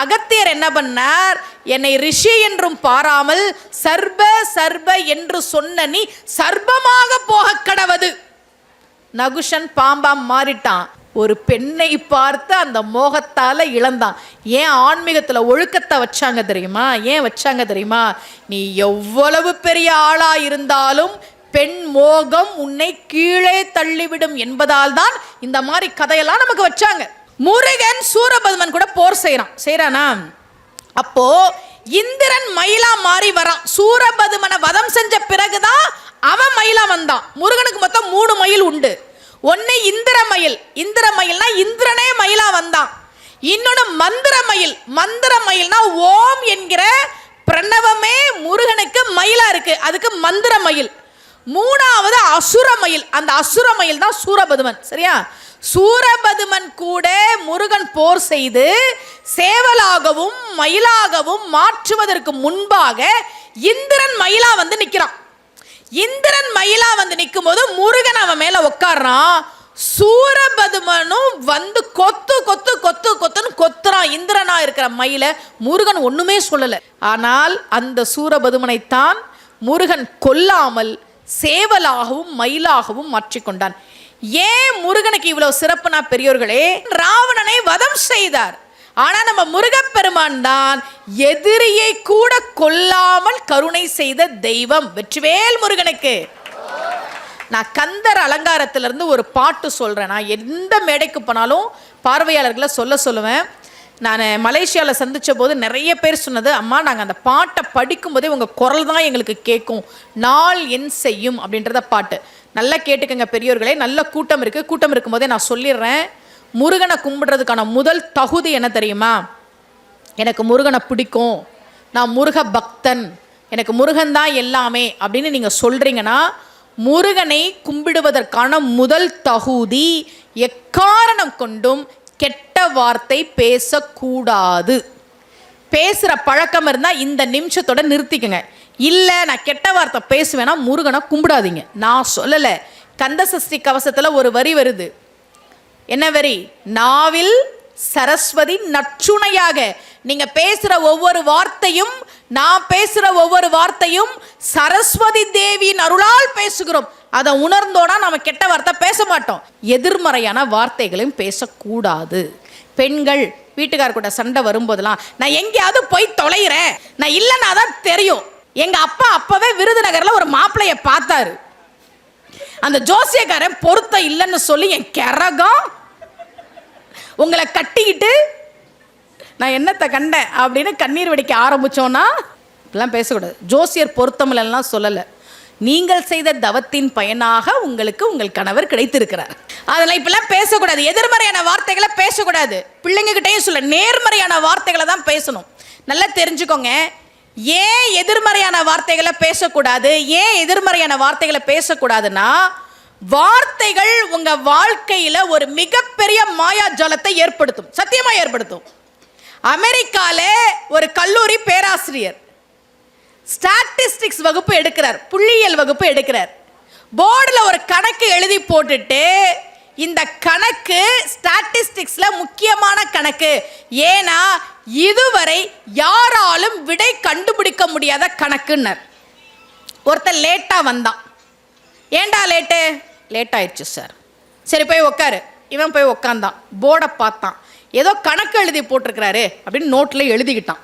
அகத்தியர் என்ன பண்ணார்? என்னை ரிஷி என்றும் பாராமல் சர்ப சர்ப என்று சொன்ன நீ சர்பமாக போக கடவது. நகுஷன் பாம்பா மாறிட்டான். ஒரு பெண்ணை பார்த்து அந்த மோகத்தால இழந்தான். ஏன் ஆன்மீகத்துல ஒழுக்கத்தை வச்சாங்க தெரியுமா? ஏன் வச்சாங்க தெரியுமா? நீ எவ்வளவு பெரிய ஆளா இருந்தாலும் பெண் மோகம் உன்னை கீழே தள்ளிவிடும் என்பதால் தான் இந்த மாதிரி கதையெல்லாம் நமக்கு வச்சாங்க. முருகன் சூரபதுமன் கூட போர் செய்யறானா? அப்போ இந்திரன் மயிலா மாறி வரான். சூரபதுமனை வதம் செஞ்ச பிறகுதான் அவன் மயிலா வந்தான். முருகனுக்கு மொத்தம் 3 மயில் உண்டு. ஒன்னு இந்திர மயில், இந்திர மயில்னா இந்திரனே மயிலா வந்தான். இன்னொன்னு மந்திர மயில், மந்திர மயில்னா ஓம் என்கிற பிரணவமே முருகனுக்கு மயிலா இருக்கு, அதுக்கு மந்திர மயில். 3வது அசுர மயில், அந்த அசுர மயில் தான் சூரபதுமன். சரியா? சூரபதுமன் கூட முருகன் போர் செய்து சேவலாகவும் மயிலாகவும் மாற்றுவதற்கு முன்பாக இந்திரன் மயிலா வந்து நிற்கிறான். இந்திரன் மயிலா வந்து நிற்கும் போது முருகன் அவன் மேல உட்கார்றான். சூரபதுமனும் வந்து கொத்து கொத்து கொத்து கொத்துன்னு கொத்துறான் இந்திரனா இருக்கிற மயில. முருகன் ஒண்ணுமே சொல்லல. ஆனால் அந்த சூரபதுமனைத்தான் முருகன் கொல்லாமல் சேவலாகவும் மயிலாகவும் மாற்றிக்கொண்டான். ஏன் முருகனுக்கு இவ்வளவு சிறப்புனா பெரியோர்களே, ராவணனை வதம் செய்தார். ஆனா நம்ம முருகப்பெருமான் தான் எதிரியை கூட கொல்லாமல் கருணை செய்த தெய்வம். வெற்றிவேல் முருகனுக்கு. நான் கந்தர் அலங்காரத்திலிருந்து ஒரு பாட்டு சொல்றேன். நான் எந்த மேடைக்கு போனாலும் பார்வையாளர்களை சொல்லுவேன். நான் மலேசியாவில் சந்தித்த போது நிறைய பேர் சொன்னது, அம்மா நாங்கள் அந்த பாட்டை படிக்கும் போதே உங்கள் குரல் தான் எங்களுக்கு கேட்கும், நாள் என் செய்யும் அப்படின்றத பாட்டு. நல்லா கேட்டுக்கங்க பெரியோர்களே, நல்ல கூட்டம் இருக்குது. கூட்டம் இருக்கும்போதே நான் சொல்லிடுறேன், முருகனை கும்பிடுறதுக்கான முதல் தகுதி என்ன தெரியுமா? எனக்கு முருகனை பிடிக்கும், நான் முருக பக்தன், எனக்கு முருகன் தான் எல்லாமே அப்படின்னு நீங்கள் சொல்கிறீங்கன்னா, முருகனை கும்பிடுவதற்கான முதல் தகுதி எக்காரணம் கொண்டும் கெட்ட வார்த்தை பேசக்கூடாது. பேசுகிற பழக்கம் இருந்தால் இந்த நிமிஷத்தோட நிறுத்திக்கங்க. இல்லை நான் கெட்ட வார்த்தை பேசுவேன்னா முருகனை கும்பிடாதீங்க. நான் சொல்லலை. கந்த சஷ்டி கவசத்தில் ஒரு வரி வருது. என்ன வரி? நாவில் சரஸ்வதி நற்றுணையாக. நீங்க பேசுற ஒவ்வொரு வார்த்தையும், நான் பேசுற ஒவ்வொரு வார்த்தையும் சரஸ்வதி தேவியின் அருளால் பேசுகிறோம். அதை உணர்ந்தோனா நம்ம கெட்ட வார்த்தை பேச மாட்டோம். எதிர்மறையான வார்த்தைகளையும் பேசக்கூடாது. பெண்கள் வீட்டுக்கார கூட சண்டை வரும்போதெல்லாம், நான் எங்கேயாவது போய் தொலைகிறேன், நான் இல்லைன்னா தான் தெரியும். எங்க அப்பா அப்பவே விருதுநகர்ல ஒரு மாப்பிள்ளைய பார்த்தாரு. அந்த ஜோசியக்காரன் பொருத்தம் இல்லைன்னு சொல்லி என் கரகம் உங்களை கட்டிக்கிட்டு நான் என்னத்தை கண்டேன் அப்படின்னு கண்ணீர் வெடிக்க ஆரம்பிச்சோன்னா இப்பெல்லாம் பேசக்கூடாது. ஜோசியர் பொருத்தம் இல்லைன்னா சொல்லலை, நீங்கள் செய்த தவத்தின் பயனாக உங்களுக்கு உங்கள் கணவர் கிடைத்திருக்கிறார். அதெல்லாம் இப்பெல்லாம் பேசக்கூடாது. எதிர்மறையான வார்த்தைகளை பேசக்கூடாது. பிள்ளைங்க கிட்டையும் சொல்ல, நேர்மறையான வார்த்தைகளை தான் பேசணும். நல்லா தெரிஞ்சுக்கோங்க. ஏன் எதிர்மறையான வார்த்தைகளை பேசக்கூடாது? ஏன் எதிர்மறையான வார்த்தைகளை பேசக்கூடாதுன்னா, வார்த்தைகள் உங்க வாழ்க்கையில ஒரு மிகப்பெரிய மாயாஜாலத்தை ஏற்படுத்தும். சத்தியமா ஏற்படுத்தும். அமெரிக்கால ஒரு கல்லூரி பேராசிரியர் ஸ்டாட்டிஸ்டிக்ஸ் வகுப்பு எடுக்கிறார், புள்ளியியல் வகுப்பு எடுக்கிறார். போர்டில் ஒரு கணக்கு எழுதி போட்டுட்டு, இந்த கணக்கு ஸ்டாட்டிஸ்டிக்ஸ்ல முக்கியமான கணக்கு, ஏன்னா இதுவரை யாராலும் விடை கண்டுபிடிக்க முடியாத கணக்குன்னர். ஒருத்தர் லேட்டா வந்தான். ஏண்டா லேட் ஆயிடுச்சு சார். சரி போய் உக்காரு. இவன் போய் உக்காந்தான். போர்டை பார்த்தான். ஏதோ கணக்கு எழுதி போட்டிருக்கிறாரு அப்படின்னு நோட்டில் எழுதிக்கிட்டான்.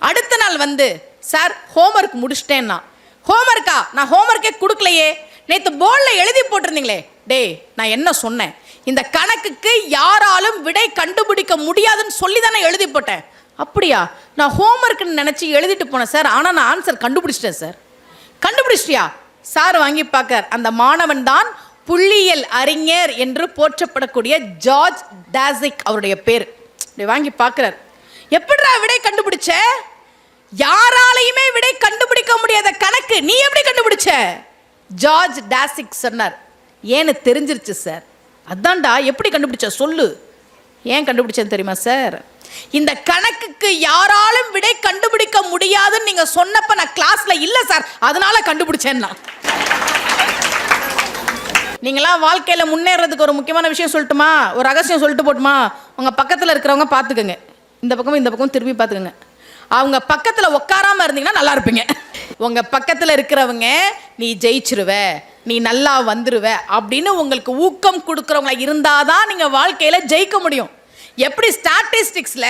அடுத்த நாள் வந்து, சார் ஹோம்ஒர்க் முடிச்சிட்டேன்னா. ஹோம்ஒர்க்கா? நான் ஹோம்ஒர்க்கே கொடுக்கலையே, நேற்று போர்டில் எழுதி போட்டிருந்தீங்களே. டேய், நான் என்ன சொன்னேன்? இந்த கணக்குக்கு யாராலும் விடை கண்டுபிடிக்க முடியாதுன்னு சொல்லி தானே எழுதி போட்டேன். அப்படியா? நான் ஹோம்ஒர்க்குன்னு நினச்சி எழுதிட்டு போனேன் சார், ஆனால் நான் ஆன்சர் கண்டுபிடிச்சிட்டேன் சார். கண்டுபிடிச்சிட்டியா? சார் வாங்கி பார்க்கார். அந்த மாணவன் தான் புள்ளியியல் அறிஞர் என்று போற்றப்படக்கூடிய ஜார்ஜ் டாசிக் அவருடைய பேர். வாங்கி பார்க்கிறார். எப்படிடா விடை கண்டுபிடிச்ச? யாராலையுமே விடை கண்டுபிடிக்க முடியாத கணக்கு நீ எப்படி கண்டுபிடிச்ச? ஜார்ஜ் டாசிக் சொன்னார், ஏன்னு தெரிஞ்சிருச்சு சார். அதான்டா, எப்படி கண்டுபிடிச்ச சொல்லு. ஏன் கண்டுபிடிச்சேன்னு தெரியுமா சார்? இந்த கணக்குக்கு யாராலும் விடை கண்டுபிடிக்க முடியாதுன்னு நீங்க சொன்னப்ப நான் கிளாஸ்ல இல்ல சார், அதனால கண்டுபிடிச்சேன்னா. நீங்களாம் வாழ்க்கையில முன்னேறதுக்கு ஒரு முக்கியமான விஷயம் சொல்லட்டுமா? ஒரு ரகசியம் சொல்லிட்டு போட்டுமா? உங்க பக்கத்துல இருக்கிறவங்க பார்த்துக்கோங்க, இந்த பக்கம் திரும்பி பார்த்துக்கோங்க. அவங்க பக்கத்துல உட்காராம இருந்தீங்கன்னா நல்லா இருப்பீங்க. உங்க பக்கத்துல இருக்கிறவங்க நீ ஜெயிச்சிருவ, நீ நல்லா வந்துருவ அப்படின்னு உங்களுக்கு ஊக்கம் கொடுக்கறவங்களா இருந்தாதான் நீங்க வாழ்க்கையில ஜெயிக்க முடியும். எப்படி ஸ்டாட்டிஸ்டிக்ஸ்ல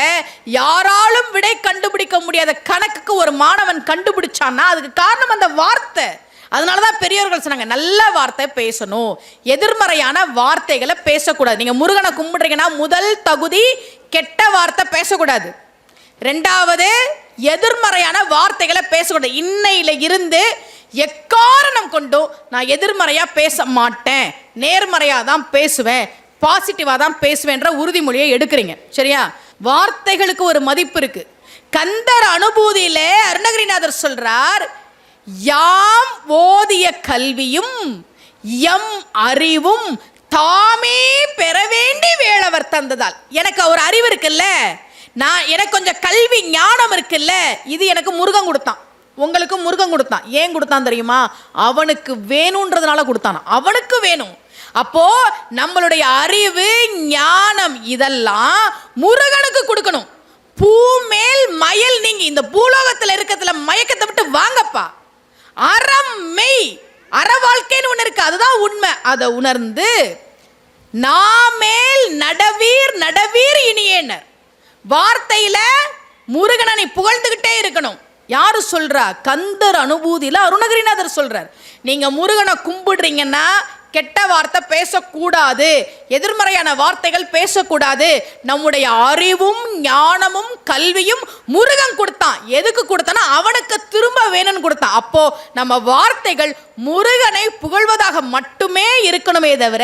யாராலும் விடை கண்டுபிடிக்க முடியாத கணக்குக்கு ஒரு மாணவன் கண்டுபிடிச்சான்னா, அதுக்கு காரணம் அந்த வார்த்தை. அதனாலதான் பெரியவர்கள் சொன்னாங்க நல்ல வார்த்தை பேசணும், எதிர்மறையான வார்த்தைகளை பேசக்கூடாது. நீங்க முருகனை கும்பிடுறீங்கன்னா முதல் தகுதி கெட்ட வார்த்தை பேசக்கூடாது. ரெண்டாவது எதிர்மறையான வார்த்தைகளை பேசக்கூடாது. இன்னையில இருந்து எக்காரணம் கொண்டும் நான் எதிர்மறையா பேச மாட்டேன், நேர்மறையா தான் பேசுவேன், பாசிட்டிவா தான் பேசுவேன்ற உறுதிமொழியை எடுக்கிறீங்க. சரியா? வார்த்தைகளுக்கு ஒரு மதிப்பு இருக்கு. கந்தர் அனுபூதியில அருணகிரிநாதர் சொல்றார், யாம் ஓதிய கல்வியும் எம் அறிவும் தாமே பெற வேண்டி வேளவர் தந்ததால். எனக்கு ஒரு அறிவு இருக்குல்ல, எனக்கு கொஞ்சம் கல்வி ஞானம் இருக்குல்ல, இது எனக்கு முருகன் கொடுத்தான், உங்களுக்கு முருகன் கொடுத்தான். ஏன் கொடுத்தான் தெரியுமா? அவனுக்கு வேணும்ன்றதுனால கொடுத்தான், அவனுக்கு வேணும். அப்போ நம்மளுடைய அறிவு ஞானம் இதெல்லாம் முருகனுக்கு கொடுக்கணும். பூமேல் மயல் நீங்க இந்த பூலோகத்தில் இருக்கிறதுல மயக்கத்தை விட்டு வாங்கப்பா. அறம் மெய், அற வாழ்க்கைன்னு ஒண்ணு இருக்கு, அதுதான் உண்மை. அதை உணர்ந்து நாமேல் நடவீர் நடவீர் இனியேனர் வார்த்தையில முருகனை நீ புகழ்ந்துகிட்டே இருக்கணும். யாரு சொல்றா? கந்தர் அனுபூதியில அருணகிரிநாதர் சொல்றார். நீங்க முருகனை கும்பிடுறீங்கன்னா கெட்ட வார்த்தை பேசக்கூடாது, எதிர்மறையான வார்த்தைகள் பேசக்கூடாது. நம்முடைய அறிவும் ஞானமும் கல்வியும் முருகன் கொடுத்தான். எதுக்கு கொடுத்தானா அவனுக்கு திரும்ப வேணும்னு கொடுத்தான். அப்போ நம்ம வார்த்தைகள் முருகனை புகழ்வதாக மட்டுமே இருக்கணுமே தவிர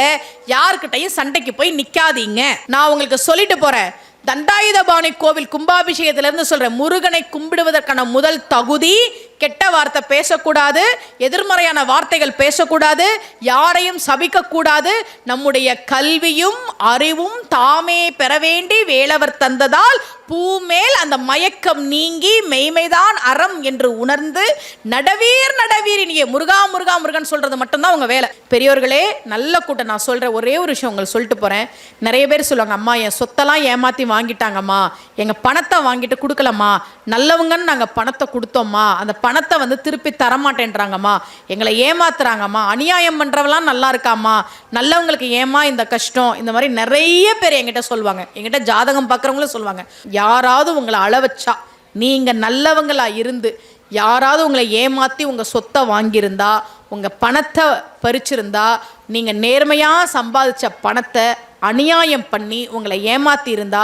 யாருக்கிட்டையும் சண்டைக்கு போய் நிக்காதீங்க. நான் உங்களுக்கு சொல்லிட்டு போறேன், தண்டாயுதபாணி கோவில் கும்பாபிஷேகத்திலிருந்து சொல்றேன், முருகனை கும்பிடுவதற்கான முதல் தகுதி கெட்ட வார்த்தை பேசக்கூடாது, எதிர்மறையான வார்த்தைகள் பேசக்கூடாது, யாரையும் சபிக்க கூடாது. நம்முடைய கல்வியும் அறிவும் தாமே பெற வேண்டி வேளவர் தந்ததால் பூமேல் அந்த மயக்கம் நீங்கி மெய்மைதான் அறம் என்று உணர்ந்து நடவீர் நடவீர் இனியே முருகா முருகா முருகன் சொல்றது மட்டும்தான் உங்க வேலை. பெரியோர்களே, நல்ல கூட்டம். நான் சொல்ற ஒரே ஒரு விஷயம் உங்களுக்கு சொல்லிட்டு போறேன். நிறைய பேர் சொல்லுவாங்க, அம்மா என் சொத்தெல்லாம் ஏமாத்தி வாங்கிட்டாங்கம்மா, எங்க பணத்தை வாங்கிட்டு கொடுக்கலம்மா, நல்லவங்கன்னு நாங்க பணத்தை கொடுத்தோம்மா, அந்த பணத்தை வந்து திருப்பி தரமாட்டேன்றாங்கம்மா, எங்களை ஏமாத்துறாங்கம்மா, அநியாயம் பண்றவெல்லாம் நல்லா இருக்காம்மா, நல்லவங்களுக்கு ஏமா இந்த கஷ்டம். இந்த மாதிரி நிறைய பேர் என்கிட்ட சொல்லுவாங்க, என்கிட்ட ஜாதகம் பார்க்குறவங்களும் சொல்லுவாங்க. யாராவது உங்களை அளவச்சா, நீங்க நல்லவங்களா இருந்து யாராவது உங்களை ஏமாத்தி உங்க சொத்தை வாங்கியிருந்தா, உங்க பணத்தை பறிச்சிருந்தா, நீங்க நேர்மையா சம்பாதிச்ச பணத்தை அநியாயம் பண்ணி உங்களை ஏமாத்தி இருந்தா,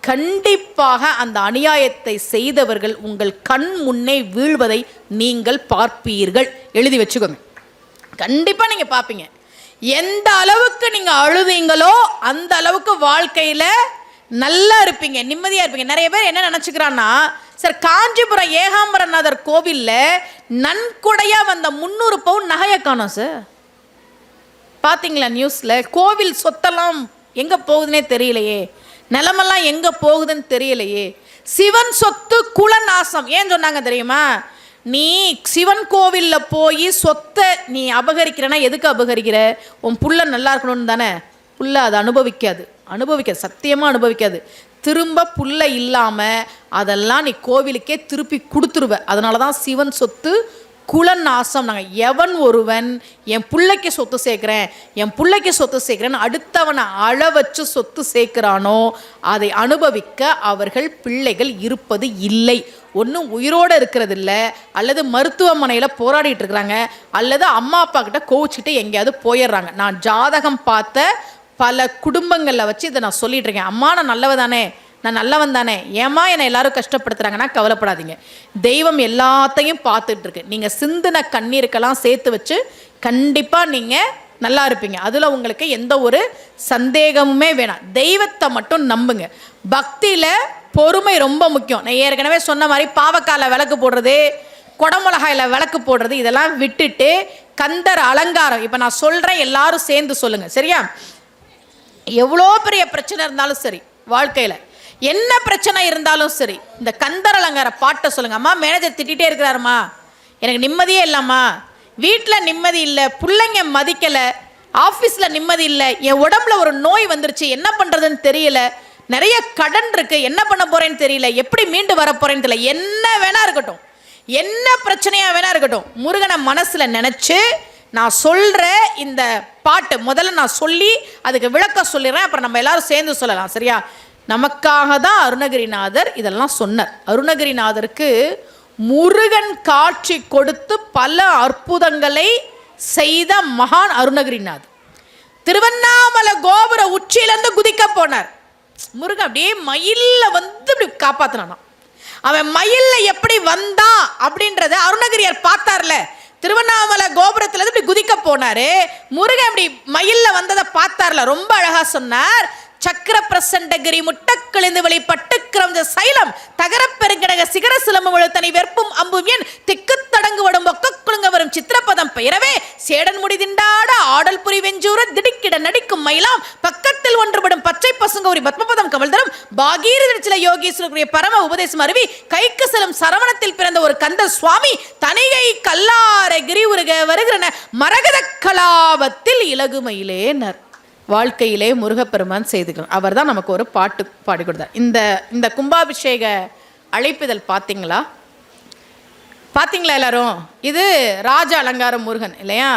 கண்டிப்பாக அந்த அநியாயத்தை செய்தவர்கள் உங்கள் கண் முன்னே வீழ்வதை நீங்கள் பார்ப்பீர்கள். எழுதி வச்சுக்கோங்க, கண்டிப்பா நீங்க பார்ப்பீங்க. எந்த அளவுக்கு நீங்க அழுவீங்களோ அந்த அளவுக்கு வாழ்க்கையில நல்லா இருப்பீங்க, நிம்மதியா இருப்பீங்க. நிறைய பேர் என்ன நினைச்சுக்கிறான்னா, சார் காஞ்சிபுரம் ஏகாம்பரநாதர் கோவில்ல நன்கொடையா வந்த 300 பவுன் நகையை காணோம் சார். பாத்தீங்களா நியூஸ்ல? கோவில் சொத்தெல்லாம் எங்க போகுதுன்னே தெரியலையே, நிலமெல்லாம் எங்க போகுதுன்னு தெரியலையே. சிவன் சொத்து குலநாசம். ஏன் சொன்னாங்க தெரியுமா? நீ சிவன் கோவில்ல போய் சொத்தை நீ அபகரிக்கிறனா எதுக்கு அபகரிக்கிற? உன் புள்ள நல்லா இருக்கணும்னு தானே. புள்ள அதை அனுபவிக்காது, சத்தியமா அனுபவிக்காது. திரும்ப புள்ள இல்லாம அதெல்லாம் நீ கோவிலுக்கே திருப்பி கொடுத்துருவ. அதனாலதான் சிவன் சொத்து குலநாசம். நாங்கள் எவன் ஒருவன் என் பிள்ளைக்கு சொத்து சேர்க்கிறேன், என் பிள்ளைக்கு சொத்து சேர்க்கிறேன்னு அடுத்தவனை அழ வச்சு சொத்து சேர்க்கிறானோ அதை அனுபவிக்க அவர்கள் பிள்ளைகள் இருப்பது இல்லை. ஒன்றும் உயிரோடு இருக்கிறது இல்லை, அல்லது மருத்துவமனையில் போராடிட்டு இருக்கிறாங்க, அல்லது அம்மா அப்பா கிட்ட கோவிச்சுட்டு எங்கேயாவது போயிடுறாங்க. நான் ஜாதகம் பார்த்த பல குடும்பங்களில் வச்சு இதை நான் சொல்லிட்டு இருக்கேன். அம்மா நான் நல்லவ தானே, நான் நல்லவன் தானே, ஏமா என்னை எல்லாரும் கஷ்டப்படுத்துறாங்கன்னா கவலைப்படாதீங்க, தெய்வம் எல்லாத்தையும் பார்த்துட்டு இருக்கு. நீங்கள் சிந்தின கண்ணீருக்கெல்லாம் சேர்த்து வச்சு கண்டிப்பாக நீங்கள் நல்லா இருப்பீங்க. அதில் உங்களுக்கு எந்த ஒரு சந்தேகமுமே வேணாம். தெய்வத்தை மட்டும் நம்புங்க. பக்தியில் பொறுமை ரொம்ப முக்கியம். நான் ஏற்கனவே சொன்ன மாதிரி பாவக்கால விளக்கு போடுறது, குடமிளகாயில் விளக்கு போடுறது, இதெல்லாம் விட்டுட்டு கந்தர் அலங்காரம். இப்போ நான் சொல்கிறேன், எல்லாரும் சேர்ந்து சொல்லுங்கள், சரியா? எவ்வளோ பெரிய பிரச்சனை இருந்தாலும் சரி, வாழ்க்கையில் என்ன பிரச்சனை இருந்தாலும் சரி, இந்த கந்தர் அலங்கார பாட்டை சொல்லுங்க. அம்மா மேனேஜர் திட்டிகிட்டே இருக்கிறாருமா, எனக்கு நிம்மதியே இல்லைம்மா, வீட்டில் நிம்மதி இல்லை, பிள்ளைங்க மதிக்கலை, ஆஃபீஸில் நிம்மதி இல்லை, என் உடம்புல ஒரு நோய் வந்துருச்சு, என்ன பண்ணுறதுன்னு தெரியல, நிறைய கடன் இருக்கு, என்ன பண்ண போறேன்னு தெரியல, எப்படி மீண்டு வர போறேன்னு தெரியல, என்ன வேணா இருக்கட்டும், என்ன பிரச்சனையா வேணா இருக்கட்டும், முருகனை மனசுல நினைச்சு நான் சொல்ற இந்த பாட்டு முதல்ல நான் சொல்லி அதுக்கு விளக்க சொல்லிடுறேன், அப்புறம் நம்ம எல்லாரும் சேர்ந்து சொல்லலாம், சரியா? நமக்காக தான் அருணகிரிநாதர் இதெல்லாம் சொன்னார். அருணகிரிநாதருக்கு முருகன் காட்சி கொடுத்து பல அற்புதங்களை செய்த மகான் அருணகிரிநாதர். திருவண்ணாமலை கோபுர உச்சியிலிருந்து குதிக்க போனார். முருகன் அப்படியே மயில்ல வந்து இப்படி காப்பாத்தினான். அவன் மயில்ல எப்படி வந்தான் அப்படின்றத அருணகிரியார் பார்த்தார்ல. திருவண்ணாமலை கோபுரத்துல இப்படி குதிக்க போனாரு. முருகன் இப்படி மயில்ல வந்ததை பார்த்தார்ல. ரொம்ப அழகா சொன்னார். சக்கர பிரசண்டகிரி முட்டக்கிழிந்து வெளி பட்டுக்கிரந்த சைலம் தகர பெருங்கடக சிகர சிலம்பு தனி வெறுப்பும் அம்பும் என் திக்கு தடங்கு வடும் ஒக்க குழுங்க வரும் சித்திரப்பதம் பெயரவே சேடன் முடி திண்டாட ஆடல் புரி வெஞ்சூர திடுக்கிட நடிக்கும் மயிலாம் பக்கத்தில் ஒன்றுபடும் பச்சை பசுங்க ஒரு பத்மபதம் கவல் தரும் பாகீரதில யோகீஸ்வரருடைய பரம உபதேசம் அருவி கைக்கு செல்லும் சரவணத்தில் பிறந்த ஒரு கந்த சுவாமி தனிகை கல்லார கிரி உருக வருகிற மரகத கலாபத்தில் இலகுமயிலேனர். வாழ்க்கையிலே முருகப்பெருமான் செய்துக்கிறோம். அவர் தான் நமக்கு ஒரு பாட்டு பாடி கொடுத்தார். இந்த கும்பாபிஷேக அழைப்பிதழ் பார்த்தீங்களா எல்லாரும்? இது ராஜ அலங்காரம் முருகன் இல்லையா?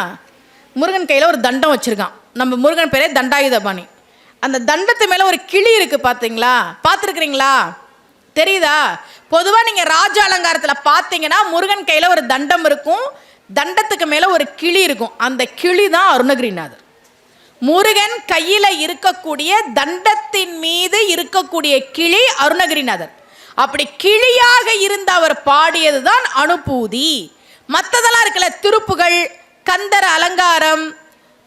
முருகன் கையில் ஒரு தண்டம் வச்சுருக்கான். நம்ம முருகன் பேரே தண்டாயுதபாணி. அந்த தண்டத்து மேலே ஒரு கிளி இருக்குது, பார்த்தீங்களா? பார்த்துருக்குறீங்களா? தெரியுதா? பொதுவாக நீங்கள் ராஜ அலங்காரத்தில் பார்த்தீங்கன்னா முருகன் கையில் ஒரு தண்டம் இருக்கும், தண்டத்துக்கு மேலே ஒரு கிளி இருக்கும். அந்த கிளி தான் அருணகிரிநாதர். முருகன் கையில இருக்கக்கூடிய தண்டத்தின் மீது இருக்கக்கூடிய கிளி அருணகிரிநாதர். அப்படி கிளியாக இருந்த அவர் பாடியதுதான் அனுபூதி. மற்றதெல்லாம் இருக்கல, திருப்புகள், கந்தர் அலங்காரம்,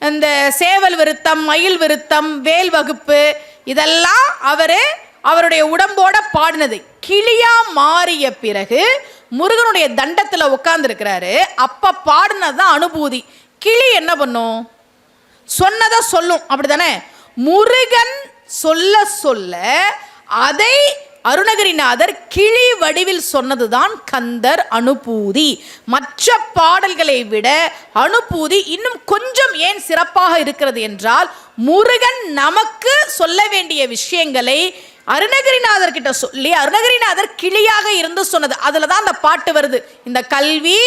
இந்த சேவல் விருத்தம், மயில் விருத்தம், வேல் வகுப்பு, இதெல்லாம் அவருடைய உடம்போட பாடினது. கிளியா மாறிய பிறகு முருகனுடைய தண்டத்தில் உட்கார்ந்து இருக்கிறாரு. அப்ப பாடினதுதான் அனுபூதி. கிளி என்ன பண்ணும்? சொன்னதை சொல்லும், அப்படித்தானே? முருகன் சொல்ல சொல்ல அதை அருணகிரிநாதர் கிளி வடிவில் சொன்னதுதான் கந்தர் அனுபூதி. மற்ற பாடல்களை விட அனுபூதி இன்னும் கொஞ்சம் ஏன் சிறப்பாக இருக்கிறது என்றால், முருகன் நமக்கு சொல்ல வேண்டிய விஷயங்களை அருணகிரிநாதர் கிட்ட சொல்லி அருணகிரிநாதர் கிளியாக இருந்து சொன்னது. அதுல தான் அந்த பாட்டு வருது. இந்த கல்வி,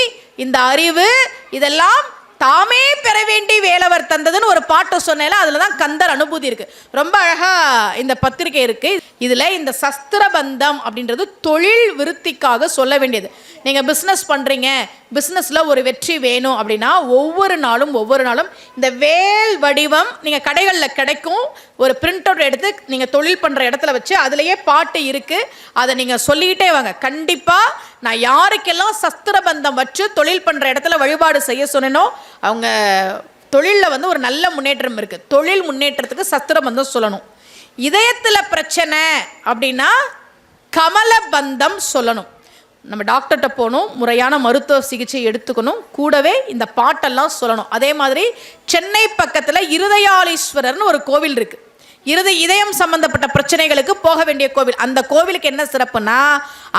இந்த அறிவு, இதெல்லாம் தாமே பெற வேண்டி வேலவர் தந்ததுன்னு ஒரு பாட்டு சொன்னேன். அதில் தான் கந்தர் அனுபூதி இருக்கு. ரொம்ப அழகா இந்த பத்திரிகை இருக்கு. இதுல இந்த சஸ்திரபந்தம் அப்படின்றது தொழில் விருத்திக்காக சொல்ல வேண்டியது. நீங்க பிஸ்னஸ் பண்றீங்க, பிஸ்னஸ்ல ஒரு வெற்றி வேணும் அப்படின்னா ஒவ்வொரு நாளும் இந்த வேல் வடிவம் நீங்க கடைகளில் கிடைக்கும். ஒரு பிரிண்ட் அவுட் எடுத்து நீங்க தொழில் பண்ற இடத்துல வச்சு அதுலயே பாட்டு இருக்கு, அதை நீங்க சொல்லிக்கிட்டே வாங்க. கண்டிப்பா நான் யாருக்கெல்லாம் சஸ்திரபந்தம் வச்சு தொழில் பண்ற இடத்துல வழிபாடு செய்ய சொன்னேனோ அவங்க தொழிலில் ஒரு நல்ல முன்னேற்றம் இருக்கு. தொழில் முன்னேற்றத்துக்கு சஸ்திரபந்தம் சொல்லணும். இதயத்தில் பிரச்சனை அப்படின்னா கமலபந்தம் சொல்லணும். நம்ம டாக்டர்கிட்ட போகணும், முறையான மருத்துவ சிகிச்சை எடுத்துக்கணும், கூடவே இந்த பாட்டெல்லாம் சொல்லணும். அதே மாதிரி சென்னை பக்கத்தில் இருதயாளீஸ்வரர்னு ஒரு கோவில் இருக்கு. இதயம் சம்பந்தப்பட்ட பிரச்சனைகளுக்கு போக வேண்டிய கோவில். அந்த கோவிலுக்கு என்ன சிறப்புனா,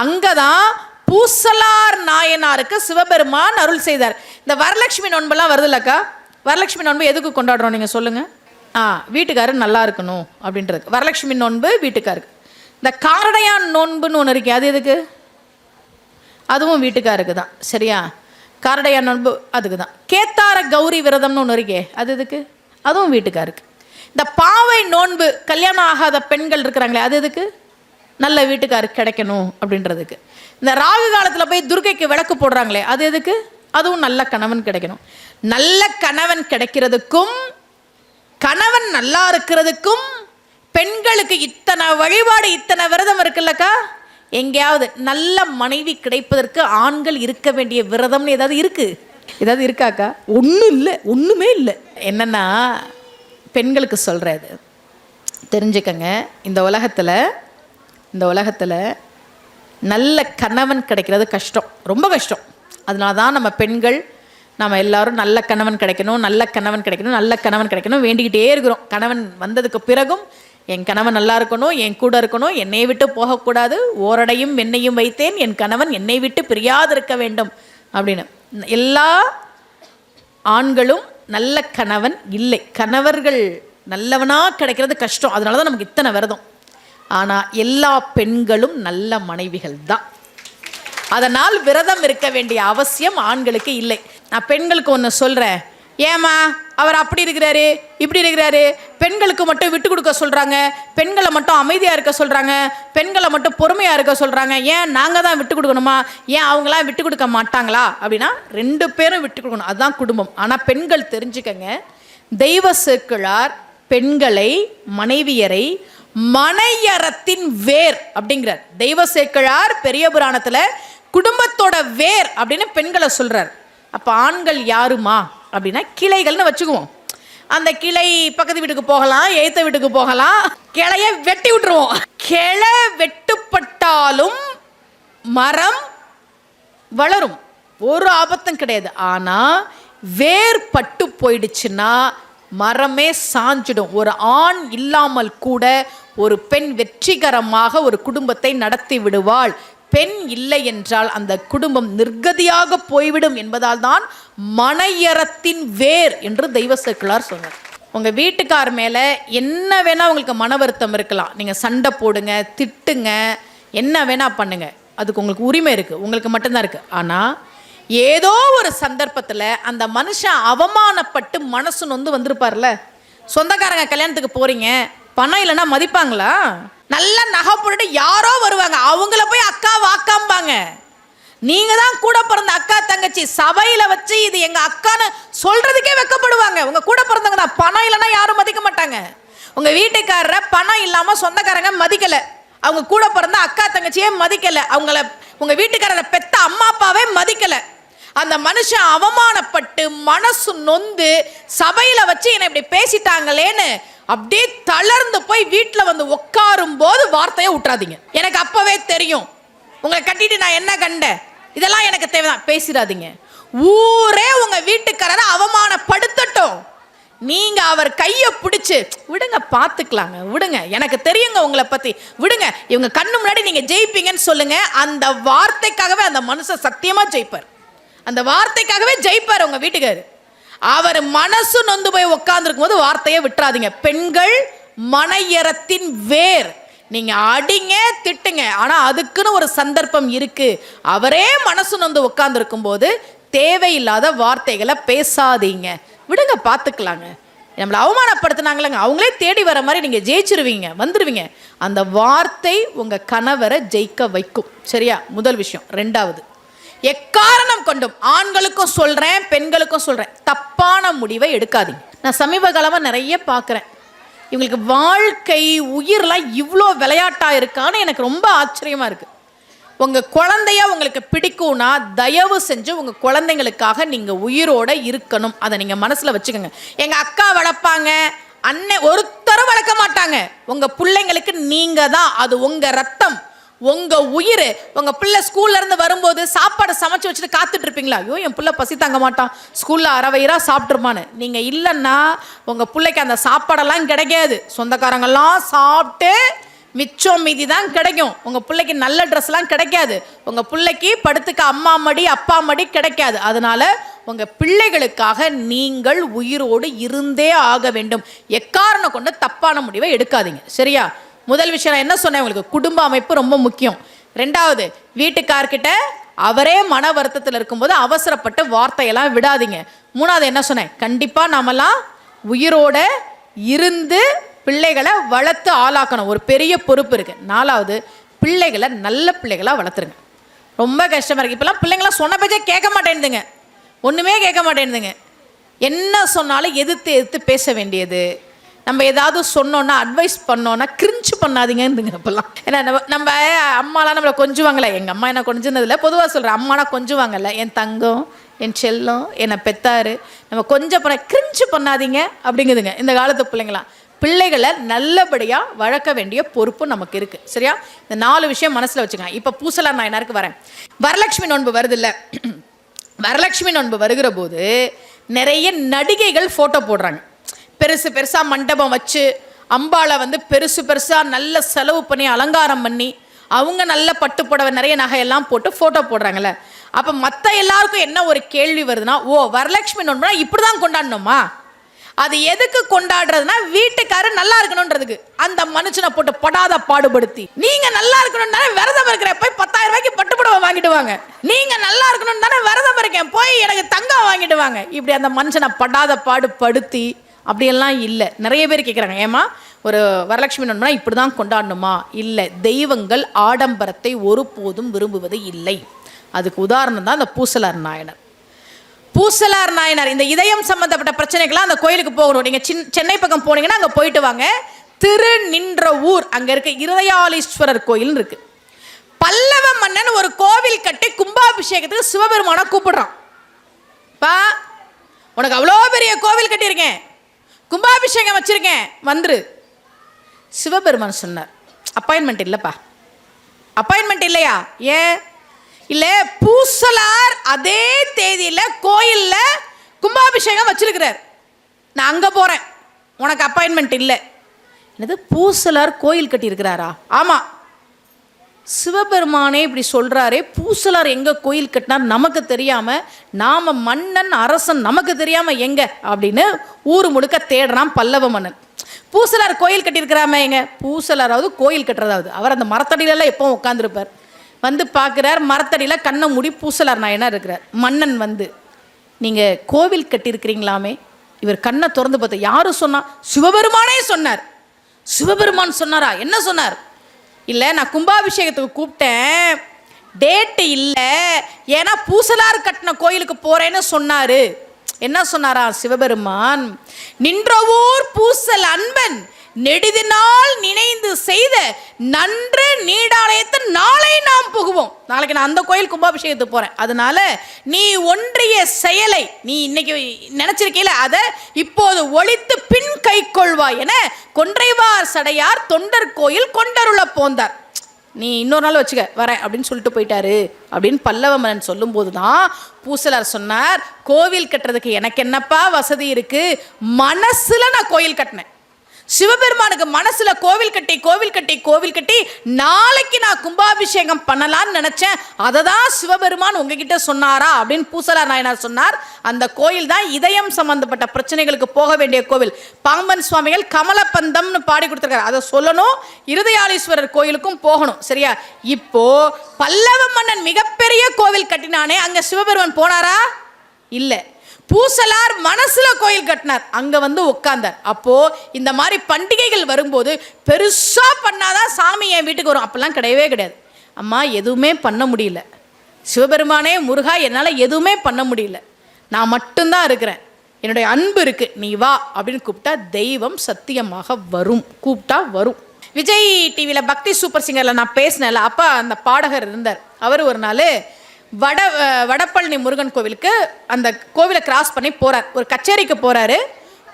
அங்கதான் பூசலார் நாயனாருக்கு சிவபெருமான் அருள் செய்தார். இந்த வரலட்சுமி நோன்பெல்லாம் வருது இல்லக்கா? வரலட்சுமி நோன்பு எதுக்கு கொண்டாடுறோம் நீங்க சொல்லுங்க? வீட்டுக்காரர் நல்லா இருக்கணும் அப்படின்றது வரலட்சுமி நோன்பு வீட்டுக்காருக்கு. இந்த காரடையான் நோன்புன்னு ஒன்று இருக்கு, அது எதுக்கு? அதுவும் வீட்டுக்காருக்கு தான், சரியா? காரடையான் நோன்பு அதுக்கு தான். கேத்தார கௌரி விரதம்னு ஒன்று இருக்கே, அது எதுக்கு? அதுவும் வீட்டுக்காருக்கு. இந்த பாவை நோன்பு கல்யாணம் ஆகாத பெண்கள் இருக்கிறாங்களே, அது எதுக்கு? நல்ல வீட்டுக்காருக்கு கிடைக்கணும் அப்படின்றதுக்கு. இந்த ராகு காலத்தில் போய் துர்க்கைக்கு விளக்கு போடுறாங்களே, அது எதுக்கு? அதுவும் நல்ல கணவன் கிடைக்கணும். நல்ல கணவன் கிடைக்கிறதுக்கும் கணவன் நல்லா இருக்கிறதுக்கும் பெண்களுக்கு இத்தனை வழிபாடு, இத்தனை விரதம் இருக்குல்லக்கா. எங்கேயாவது நல்ல மனைவி கிடைப்பதற்கு ஆண்கள் இருக்க வேண்டிய விரதம்னு ஏதாவது இருக்காக்கா? ஒன்றும் இல்லை, ஒன்றுமே இல்லை. என்னன்னா பெண்களுக்கு சொல்கிறது தெரிஞ்சுக்கங்க. இந்த உலகத்தில் நல்ல கணவன் கிடைக்கிறது கஷ்டம், ரொம்ப கஷ்டம். அதனால தான் நம்ம பெண்கள் நம்ம எல்லாரும் நல்ல கணவன் கிடைக்கணும் வேண்டிக்கிட்டே இருக்கிறோம். கணவன் வந்ததுக்கு பிறகும் என் கணவன் நல்லா இருக்கணும், என் கூட இருக்கணும், என்னை விட்டு போகக்கூடாது, ஓரடையும் வெண்ணையும் வைத்தேன், என் கணவன் என்னை விட்டு பிரியாது இருக்க வேண்டும் அப்படின்னு. எல்லா ஆண்களும் நல்ல கணவன் இல்லை, கணவர்கள் நல்லவனாக கிடைக்கிறது கஷ்டம். அதனால தான் நமக்கு இத்தனை விரதம். ஆனால் எல்லா பெண்களும் நல்ல மனைவிகள் தான். அதனால் விரதம் இருக்க வேண்டிய அவசியம் ஆண்களுக்கு இல்லை. நான் பெண்களுக்கு ஒன்று சொல்கிறேன், ஏமா அவர் அப்படி இருக்கிறாரு, இப்படி இருக்கிறாரு, பெண்களுக்கு மட்டும் விட்டு கொடுக்க சொல்கிறாங்க, பெண்களை மட்டும் அமைதியாக இருக்க சொல்கிறாங்க, பெண்களை மட்டும் பொறுமையாக இருக்க சொல்கிறாங்க, ஏன் நாங்கள் தான் விட்டு கொடுக்கணுமா, ஏன் அவங்களாம் விட்டு கொடுக்க மாட்டாங்களா அப்படின்னா 2 பேரும் விட்டு கொடுக்கணும், அதுதான் குடும்பம். ஆனால் பெண்கள் தெரிஞ்சுக்கங்க, தெய்வ சேக்கிழார் பெண்களை, மனைவியரை மனையறத்தின் வேர் அப்படிங்கிறார். தெய்வ சேக்கிழார் பெரிய புராணத்தில் குடும்பத்தோட வேர் அப்படின்னு பெண்களை சொல்கிறார். அப்போ ஆண்கள் யாருமா அப்படின்னா கிளைகள்னு வச்சுக்குவோம். அந்த கிளை பக்கத்து வீட்டுக்கு போகலாம், எய்த்த வீட்டுக்கு போகலாம், கிளைய வெட்டி விட்டுருவோம். கிளை வெட்டுப்பட்டாலும் மரம் வளரும், ஒரு ஆபத்தும் கிடையாது. ஆனால் வேர் பட்டு போயிடுச்சுன்னா மரமே சாஞ்சிடும். ஒரு ஆண் இல்லாமல் கூட ஒரு பெண் வெற்றிகரமாக ஒரு குடும்பத்தை நடத்தி விடுவாள். பெண் இல்லை என்றால் அந்த குடும்பம் நிர்கதியாக போய்விடும் என்பதால் தான் மனையறத்தின் வேர் என்று தெய்வ சேக்கிழார் சொன்னார். உங்கள் வீட்டுக்கார் மேலே என்ன வேணால் உங்களுக்கு மன வருத்தம் இருக்கலாம், நீங்கள் சண்டை போடுங்க, திட்டுங்க, என்ன வேணால் பண்ணுங்க, அதுக்கு உங்களுக்கு உரிமை இருக்குது, உங்களுக்கு மட்டும்தான் இருக்குது. ஆனால் ஏதோ ஒரு சந்தர்ப்பத்தில் அந்த மனுஷன் அவமானப்பட்டு மனசு நொந்து வந்திருப்பார்ல. சொந்தக்காரங்க கல்யாணத்துக்கு போகிறீங்க, பணம் இல்லைன்னா மதிப்பாங்களா? நல்ல நகை போட்டுட்டு யாரோ வருவாங்க, அவங்கள போய் அக்கா வாக்காம்பாங்க. நீங்கள் தான் கூட பிறந்த அக்கா தங்கச்சி, சபையில் வச்சு இது எங்கள் அக்கான்னு சொல்கிறதுக்கே வெக்கப்படுவாங்க. உங்கள் கூட பிறந்தவங்க தான், பணம் இல்லைன்னா யாரும் மதிக்க மாட்டாங்க. உங்கள் வீட்டுக்காரரை பணம் இல்லாமல் சொந்தக்காரங்க மதிக்கலை, அவங்க கூட பிறந்த அக்கா தங்கச்சியே மதிக்கலை, அவங்கள உங்கள் வீட்டுக்காரரை பெத்த அம்மா அப்பாவே மதிக்கலை. அந்த மனுஷன் அவமானப்பட்டு மனசு நொந்து சபையில் வச்சு என்னை இப்படி பேசிட்டாங்களேன்னு அப்படியே தளர்ந்து போய் வீட்டில் வந்து உட்காரும் போது வார்த்தையை விட்டுறாதீங்க. எனக்கு அப்பவே தெரியும், உங்களை கட்டிட்டு நான் என்ன கண்டேன், இதெல்லாம் எனக்கு தேவைதான், பேசிடாதீங்க. ஊரே உங்க வீட்டுக்காரரை அவமானப்படுத்தட்டும், நீங்க அவர் கையை பிடிச்சு விடுங்க, பார்த்துக்கலாங்க, விடுங்க, எனக்கு தெரியுங்க உங்களை பத்தி, விடுங்க, இவங்க கண்ணு முன்னாடி நீங்க ஜெயிப்பீங்கன்னு சொல்லுங்க. அந்த வார்த்தைக்காகவே அந்த மனுஷன் சத்தியமா ஜெயிப்பார், அந்த வார்த்தைக்காகவே ஜெயிப்பார் உங்க வீட்டுக்காரர். அவர் மனசு நொந்து போய் உட்கார்ந்துருக்கும் போது வார்த்தையை விட்டுறாதீங்க. பெண்கள் மனையறத்தின் வேர். நீங்க அடிங்க, திட்டுங்க, ஆனா அதுக்குன்னு ஒரு சந்தர்ப்பம் இருக்கு. அவரே மனசு நொந்து உட்கார்ந்துருக்கும் போது தேவையில்லாத வார்த்தைகளை பேசாதீங்க, விடுங்க, பார்த்துக்கலாங்க. நம்மளை அவமானப்படுத்தினாங்களேங்க, அவங்களே தேடி வர மாதிரி நீங்க ஜெயிச்சிருவீங்க, வந்துருவீங்க. அந்த வார்த்தை உங்க கணவரை ஜெயிக்க வைக்கும். சரியா? முதல் விஷயம். 2வது, எக்காரணம் கொண்டும் ஆண்களுக்கும் சொல்றேன், பெண்களுக்கும் சொல்றேன், தப்பான முடிவை எடுக்காதீங்க. நான் சமீப காலமாக நிறைய பார்க்குறேன், இவங்களுக்கு வாழ்க்கை உயிரெலாம் இவ்வளோ விளையாட்டாக இருக்கான்னு எனக்கு ரொம்ப ஆச்சரியமாக இருக்குது. உங்கள் குழந்தைய உங்களுக்கு பிடிக்கும்னா தயவு செஞ்சு உங்கள் குழந்தைங்களுக்காக நீங்கள் உயிரோடு இருக்கணும். அதை நீங்கள் மனசில் வச்சுக்கோங்க. எங்கள் அக்கா வளர்ப்பாங்க, அண்ணன் ஒருத்தரும் வளர்க்க மாட்டாங்க. உங்கள் பிள்ளைங்களுக்கு நீங்கள் தான், அது உங்கள் ரத்தம், உங்க உயிர். உங்க பிள்ளை ஸ்கூல்ல இருந்து வரும்போது சாப்பாடு சமைச்சு வச்சுட்டு காத்துட்டு இருப்பீங்களா? ஐயோ என் பிள்ளை பசி தாங்க மாட்டான், ஸ்கூல்ல அறவயிறா சாப்பிட்டுருமான்னு. நீங்க இல்லைன்னா உங்க பிள்ளைக்கு அந்த சாப்பாடெல்லாம் கிடைக்காது. சொந்தக்காரங்கெல்லாம் சாப்பிட்டு மிச்சம் மீதி தான் கிடைக்கும். உங்க பிள்ளைக்கு நல்ல ட்ரெஸ்லாம் கிடைக்காது. உங்க பிள்ளைக்கு படுத்துக்க அம்மா மடி அப்பா மடி கிடைக்காது. அதனால உங்க பிள்ளைகளுக்காக நீங்கள் உயிரோடு இருந்தே ஆக வேண்டும். எக்காரணம் கொண்டு தப்பான முடிவை எடுக்காதீங்க. சரியா? முதல் விஷயம் நான் என்ன சொன்னேன், உங்களுக்கு குடும்ப அமைப்பு ரொம்ப முக்கியம். 2வது, வீட்டுக்கார்கிட்ட அவரே மன வருத்தத்தில் இருக்கும்போது அவசரப்பட்ட வார்த்தையெல்லாம் விடாதீங்க. 3வது என்ன சொன்னேன், கண்டிப்பாக நாமெல்லாம் உயிரோட இருந்து பிள்ளைகளை வளர்த்து ஆளாக்கணும், ஒரு பெரிய பொறுப்பு இருக்குது. 4வது, பிள்ளைகளை நல்ல பிள்ளைகளாக வளர்த்துருங்க. ரொம்ப கஷ்டமாக இருக்குது. இப்போல்லாம் பிள்ளைங்களாம் சொன்ன பேச்சே கேட்க மாட்டேன்னுதுங்க, ஒன்றுமே கேட்க மாட்டேன்னுதுங்க. என்ன சொன்னாலும் எதிர்த்து பேச வேண்டியது. நம்ம ஏதாவது சொன்னோன்னா அட்வைஸ் பண்ணோன்னா கிரிஞ்சு பண்ணாதீங்கன்னுங்க இப்போல்லாம். ஏன்னா நம்ம அம்மாலாம் நம்மளை கொஞ்சுவாங்கல்ல, எங்கள் அம்மா என்ன கொஞ்சினதில்லை, பொதுவாக சொல்கிறேன், அம்மானா கொஞ்சுவாங்கல்ல, என் தங்கம், என் செல்லம், என்னை பெத்தாரு, நம்ம கொஞ்சம் பண்ண கிரிஞ்சு பண்ணாதீங்க அப்படிங்குதுங்க இந்த காலத்து பிள்ளைங்களாம். பிள்ளைகளை நல்லபடியாக வளர்க்க வேண்டிய பொறுப்பு நமக்கு இருக்குது. சரியா? இந்த 4 விஷயம் மனசில் வச்சுக்கோங்க. இப்போ பூசலா நான் எல்லாருக்கும் வரேன். வரலட்சுமி நோன்பு வருது இல்லை? வரலட்சுமி நோன்பு வருகிற போது நிறைய நடிகைகள் ஃபோட்டோ போடுறாங்க. பெருசு பெருசாக மண்டபம் வச்சு அம்பாளை பெருசாக நல்ல செலவு பண்ணி அலங்காரம் பண்ணி அவங்க நல்ல பட்டு புடவை நிறைய நகையெல்லாம் போட்டு ஃபோட்டோ போடுறாங்கல்ல. அப்போ மற்ற எல்லாருக்கும் என்ன ஒரு கேள்வி வருதுன்னா, ஓ வரலட்சுமி நோன்புனா இப்படி தான் கொண்டாடணுமா? அது எதுக்கு கொண்டாடுறதுன்னா வீட்டுக்காரர் நல்லா இருக்கணும்ன்றதுக்கு. அந்த மனுஷனை போட்டு படாத பாடுபடுத்தி நீங்க நல்லா இருக்கணும் தானே விரதம் இருக்கிற போய் 10,000 ரூபாய்க்கு பட்டுப்புடவை வாங்கிட்டு வாங்க, நீங்க நல்லா இருக்கணும் தானே விரதம் இருக்கேன் போய் எனக்கு தங்கம் வாங்கிட்டு வாங்க, இப்படி அந்த மனுஷனை படாத பாடுபடுத்தி அப்படியெல்லாம் இல்லை. நிறைய பேர் கேட்குறாங்க, ஏமா ஒரு வரலட்சுமி நோன்புனா இப்படி தான் கொண்டாடணுமா? இல்லை, தெய்வங்கள் ஆடம்பரத்தை ஒருபோதும் விரும்புவது இல்லை. அதுக்கு உதாரணம் தான் அந்த பூசலார் நாயனார். பூசலார் நாயனார் இந்த இதயம் சம்பந்தப்பட்ட பிரச்சனைகள்லாம் அந்த கோயிலுக்கு போகணும். நீங்கள் சென்னை பக்கம் போனீங்கன்னா அங்கே போயிட்டு வாங்க. திருநின்ற ஊர் அங்கே இருக்க இருதயாலீஸ்வரர் கோயில் இருக்கு. பல்லவ மன்னன் ஒரு கோவில் கட்டி கும்பாபிஷேகத்துக்கு சிவபெருமானை கூப்பிடுறான். பா உனக்கு அவ்வளோ பெரிய கோவில் கட்டியிருக்கேன், கும்பாபிஷேகம் வச்சிருக்கேன், வந்துரு. சிவபெருமான் சொன்னார், அப்பாயின்மெண்ட் இல்லைப்பா. அப்பாயின்மெண்ட் இல்லையா? ஏன் இல்லை? பூசலார் அதே தேதியில் கோயிலில் கும்பாபிஷேகம் வச்சிருக்கிறார், நான் அங்கே போகிறேன், உனக்கு அப்பாயின்மெண்ட் இல்லை. என்னது, பூசலார் கோயில் கட்டியிருக்கிறாரா? ஆமாம். சிவபெருமானே இப்படி சொல்கிறாரே, பூசலார் எங்கே கோயில் கட்டினார் நமக்கு தெரியாமல், நாம் மன்னன் அரசன் நமக்கு தெரியாமல் எங்கே அப்படின்னு ஊர் முழுக்க தேடுறான் பல்லவ மன்னன். பூசலார் கோயில் கட்டியிருக்கிறாம எங்க? பூசலாராவது கோயில் கட்டுறதாவது, அவர் அந்த மரத்தடியிலலாம் எப்போ உட்காந்துருப்பார். வந்து பார்க்குறார், மரத்தடியில் கண்ணை மூடி பூசலார் நாயனார் இருக்கிறார். மன்னன் வந்து, நீங்கள் கோவில் கட்டியிருக்கிறீங்களாமே? இவர் கண்ணை திறந்து பார்த்து, யாரும் சொன்னா? சிவபெருமானே சொன்னார். சிவபெருமான் சொன்னாரா? என்ன சொன்னார்? இல்லை, நான் கும்பாபிஷேகத்துக்கு கூப்பிட்டேன், டேட்டு இல்லை, ஏன்னா பூசலார் கட்டின கோயிலுக்கு போகிறேன்னு சொன்னார். என்ன சொன்னாரா சிவபெருமான்? நின்றவூர் பூசல் அன்பன் நெடுதினால் நினைந்து செய்த நன்று நீடாலயத்தை நாளை நாம் புகுவோம். நாளைக்கு நான் அந்த கோயில் கும்பாபிஷேகத்துக்கு போகிறேன், அதனால நீ ஒன்றிய செயலை நீ இன்னைக்கு நினைச்சிருக்கீல அதை இப்போது ஒழித்து பின் கை கொள்வாய் என கொன்றைவார் சடையார் தொண்டர் கோயில் கொண்டருள போந்தார். நீ இன்னொரு நாள் வச்சுக்க வரேன் அப்படின்னு சொல்லிட்டு போயிட்டாரு அப்படின்னு பல்லவ மன்னன் சொல்லும்போது தான் பூசலார் சொன்னார், கோவில் கட்டுறதுக்கு எனக்கு என்னப்பா வசதி இருக்கு, மனசுல நான் கோயில் கட்டினேன். சிவபெருமானுக்கு மனசுல கோவில் கட்டி கோவில் கட்டி கோவில் கட்டி நாளைக்கு நான் கும்பாபிஷேகம் பண்ணலான்னு நினைச்சேன், அதை தான் சிவபெருமான் உங்ககிட்ட சொன்னாரா அப்படின்னு பூசலார் நாயனார் சொன்னார். அந்த கோயில் தான் இதயம் சம்பந்தப்பட்ட பிரச்சனைகளுக்கு போக வேண்டிய கோவில். பாம்பன் சுவாமிகள் கமலப்பந்தம்னு பாடி கொடுத்துருக்காரு, அதை சொல்லணும். இருதயாலீஸ்வரர் கோயிலுக்கும் போகணும், சரியா? இப்போ பல்லவ மன்னன் மிகப்பெரிய கோவில் கட்டினானே, அங்க சிவபெருமான் போனாரா? இல்லை. பூசலார் மனசுல கோயில் கட்டினார், அங்க வந்து உட்கார்ந்தார். அப்போ இந்த மாதிரி பண்டிகைகள் வரும்போது பெருசா பண்ணாதான் சாமி என் வீட்டுக்கு வரும், அப்பெல்லாம் கிடையவே கிடையாது. அம்மா எதுவுமே பண்ண முடியல, சிவபெருமானே முருகா என்னால் எதுவுமே பண்ண முடியல, நான் மட்டும்தான் இருக்கிறேன், என்னுடைய அன்பு இருக்கு, நீ வா அப்படின்னு கூப்பிட்டா தெய்வம் சத்தியமாக வரும், கூப்பிட்டா வரும். விஜய் டிவியில் பக்தி சூப்பர் சிங்கரில் நான் பேசினேன்ல, அப்போ அந்த பாடகர் இருந்தார். அவர் ஒரு நாள் வடபழனி முருகன் கோவிலுக்கு அந்த கோவிலை கிராஸ் பண்ணி போகிறார், ஒரு கச்சேரிக்கு போகிறாரு.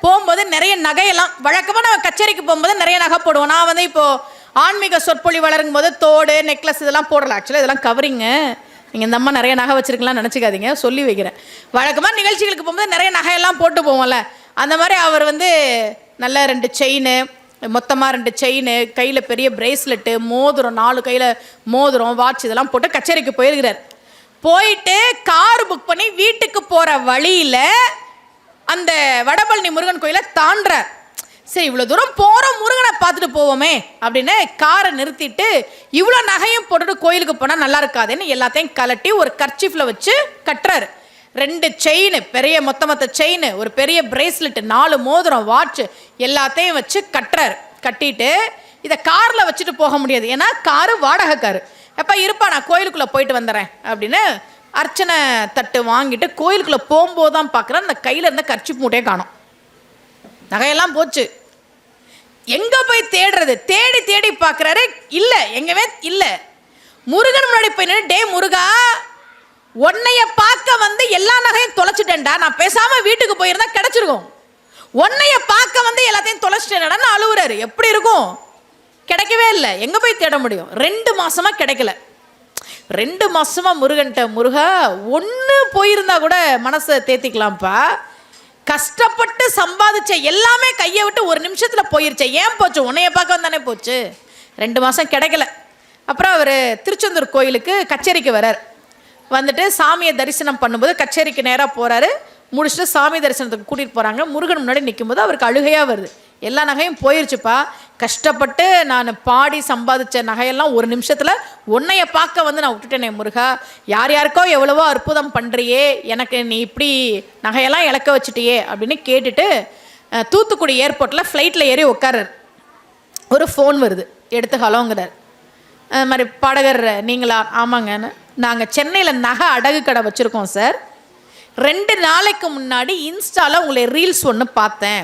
போகும்போது நிறைய நகையெல்லாம், வழக்கமாக நம்ம கச்சேரிக்கு போகும்போது நிறைய நகை போடுவோம். நான் வந்து இப்போது ஆன்மீக சொற்பொழி வளரும் போது தோடு நெக்லஸ் இதெல்லாம் போடலாம், ஆக்சுவலாக இதெல்லாம் கவரிங்க. நீங்கள் இந்த அம்மா நிறைய நகை வச்சுருக்கலாம் நினச்சிக்காதீங்க, சொல்லி வைக்கிறேன். வழக்கமாக நிகழ்ச்சிகளுக்கு போகும்போது நிறைய நகையெல்லாம் போட்டு போவோம்ல, அந்த மாதிரி அவர் வந்து நல்ல 2 செயின், மொத்தமாக 2 செயின், கையில் பெரிய பிரேஸ்லெட்டு, மோதிரம், 4 கையில் மோதிரம், வாட்ச் இதெல்லாம் போட்டு கச்சேரிக்கு போயிருக்கிறார். போயிட்டு கார் புக் பண்ணி வீட்டுக்கு போகிற வழியில் அந்த வடபழனி முருகன் கோயிலை தாண்டுறார். சரி, இவ்வளோ தூரம் போகிறோம், முருகனை பார்த்துட்டு போவோமே அப்படின்னு காரை நிறுத்திட்டு, இவ்வளோ நகையும் போட்டுட்டு கோயிலுக்கு போனால் நல்லா இருக்காதுன்னு எல்லாத்தையும் கலட்டி ஒரு கர்ச்சீஃபில் வச்சு கட்டுறாரு. 2 செயின், பெரிய மொத்த செயின், ஒரு பெரிய பிரேஸ்லெட், 4 மோதிரம், வாட்ச் எல்லாத்தையும் வச்சு கட்டுறாரு. கட்டிட்டு இதை காரில் வச்சுட்டு போக முடியாது, ஏன்னா காரு வாடகை காரு. எப்போ இருப்பா, நான் கோயிலுக்குள்ளே போயிட்டு வந்துடுறேன் அப்படின்னு அர்ச்சனை தட்டு வாங்கிட்டு கோயிலுக்குள்ளே போகும்போது தான் பார்க்குறேன், அந்த கையில் இருந்த கர்ச்சீப் மூட்டையே காணோம், நகையெல்லாம் போச்சு. எங்கே போய் தேடுறது? தேடி தேடி பார்க்குறாரு, இல்லை, எங்கேவே இல்லை. முருகன் முன்னாடி போய் நின்று, டே முருகா, உன்னைய பார்க்க வந்து எல்லா நகையும் தொலைச்சிட்டேன்டா, நான் பேசாமல் வீட்டுக்கு போயிருந்தா கிடச்சிருக்கும், உன்னைய பார்க்க வந்து எல்லாத்தையும் தொலைச்சிட்டேன்டான்னு அழுவுறாரு. எப்படி இருக்கும்? கிடைக்கவே இல்லை. எங்கே போய் தேட முடியும்? 2 மாசமா கிடைக்கல. 2 மாசமா முருகன்ட்ட, முருகா ஒன்று போயிருந்தா கூட மனசை தேத்திக்கலாம்ப்பா, கஷ்டப்பட்டு சம்பாதிச்ச எல்லாமே கையை விட்டு ஒரு நிமிஷத்தில் போயிருச்சே, ஏன் போச்சு? உன்னைய பார்க்க வந்தானே போச்சு. 2 மாதம் கிடைக்கல. அப்புறம் அவர் திருச்செந்தூர் கோயிலுக்கு கச்சேரிக்கு வரார். வந்துட்டு சாமியை தரிசனம் பண்ணும்போது கச்சேரிக்கு நேராக போகிறாரு. முடிச்சுட்டு சாமி தரிசனத்துக்கு கூட்டிகிட்டு போகிறாங்க. முருகன் முன்னாடி நிற்கும்போது அவருக்கு அழுகையாக வருது. எல்லா நகையும் போயிருச்சுப்பா, கஷ்டப்பட்டு நான் பாடி சம்பாதிச்ச நகையெல்லாம் ஒரு நிமிஷத்தில் உன்னைய பார்க்க வந்து நான் விட்டுட்டேனே முருகா, யார் யாருக்கோ எவ்வளவோ அற்புதம் பண்ணுறியே, எனக்கு நீ இப்படி நகையெல்லாம் இழக்க வச்சுட்டியே அப்படின்னு கேட்டுட்டு தூத்துக்குடி ஏர்போர்ட்டில் ஃப்ளைட்டில் ஏறி உட்காரார். ஒரு ஃபோன் வருது, எடுத்து ஹலோங்கிறார். அது மாதிரி பாடகர் நீங்களா? ஆமாங்கன்னு. நாங்கள் சென்னையில் நகை அடகு கடை வச்சுருக்கோம் சார். 2 நாளைக்கு முன்னாடி இன்ஸ்டாவில் உங்களை ரீல்ஸ் ஒன்று பார்த்தேன்.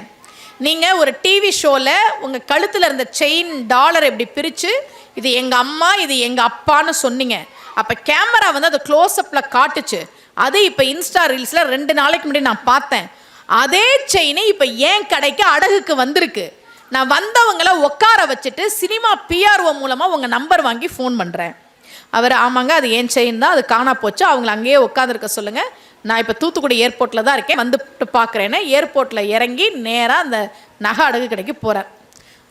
நீங்கள் ஒரு டிவி ஷோவில் உங்கள் கழுத்தில் இருந்த செயின் டாலர் இப்படி பிரித்து இது எங்கள் அம்மா இது எங்கள் அப்பான்னு சொன்னீங்க. அப்போ கேமரா வந்து அதை க்ளோஸ்அப்பில் காட்டுச்சு. அது இப்போ இன்ஸ்டா ரீல்ஸில் 2 நாளைக்கு முன்னாடி நான் பார்த்தேன். அதே செயினு இப்போ என் கடைக்கு அடகுக்கு வந்திருக்கு. நான் வந்தவங்களை உட்கார வச்சுட்டு சினிமா பிஆர்ஓ மூலமாக உங்கள் நம்பர் வாங்கி ஃபோன் பண்ணுறேன். அவர் ஆமாங்க, அது ஏன் செயின் தான், அது காணா போச்சு, அவங்கள அங்கேயே உட்காந்துருக்க சொல்லுங்கள், நான் இப்போ தூத்துக்குடி ஏர்போர்ட்டில் தான் இருக்கேன், வந்துட்டு பார்க்குறேன்னு ஏர்போர்ட்டில் இறங்கி நேராக அந்த நகை அடகு கடைக்கு போகிறார்.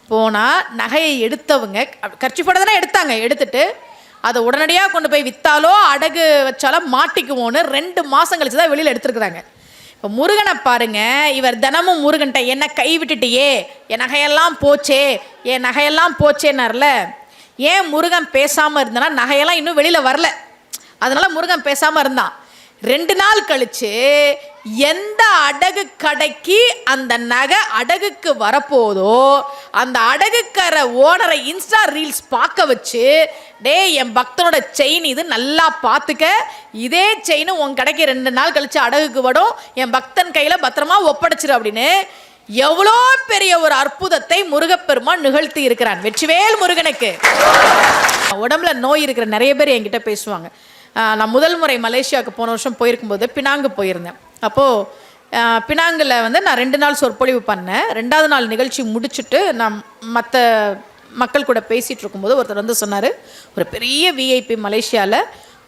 போனால் நகையை எடுத்தவங்க கர்ச்சிஃபோட தானே எடுத்தாங்க, எடுத்துட்டு அதை உடனடியாக கொண்டு போய் விற்றாலோ அடகு வச்சாலோ மாட்டிக்குவோன்னு 2 மாதம் கழிச்சு தான் வெளியில் எடுத்துருக்குறாங்க. இப்போ முருகனை பாருங்க, இவர் தினமும் முருகன்ட்ட என்ன கை விட்டுட்டியே, என் நகையெல்லாம் போச்சே, என் நகையெல்லாம் போச்சேன்னார்ல. ஏன் முருகன் பேசாமல் இருந்தனா, நகையெல்லாம் இன்னும் வெளியில் வரல, அதனால முருகன் பேசாமல் இருந்தான். 2 நாள் கழிச்சு எந்த அடகு கடைக்கு அந்த நகை அடகுக்கு வரப்போதோ அந்த அடகுக்கரை ஓனரை இன்ஸ்டா ரீல்ஸ் பார்க்க வச்சு, டே என் பக்தனோட செயின் இது, நல்லா பார்த்துக்க, இதே செயின் உன் கடைக்கு 2 நாள் கழிச்சு அடகுக்கு வரும், என் பக்தன் கையில் பத்திரமா ஒப்படைச்சிரு அப்படின்னு எவ்வளோ பெரிய ஒரு அற்புதத்தை முருகப்பெருமான் நிகழ்த்தி இருக்கிறான். வெற்றிவேல் முருகனுக்கு. உடம்புல நோய் இருக்கிற நிறைய பேர் என்கிட்ட பேசுவாங்க. நான் முதல் முறை மலேசியாவுக்கு போன வருஷம் போயிருக்கும்போது பினாங்கு போயிருந்தேன். அப்போது பினாங்கில் வந்து நான் 2 நாள் சொற்பொழிவு பண்ணேன். 2வது நாள் நிகழ்ச்சி முடிச்சுட்டு நான் மற்ற மக்கள் கூட பேசிகிட்டு இருக்கும்போது ஒருத்தர் வந்து சொன்னார், ஒரு பெரிய விஐபி மலேசியாவில்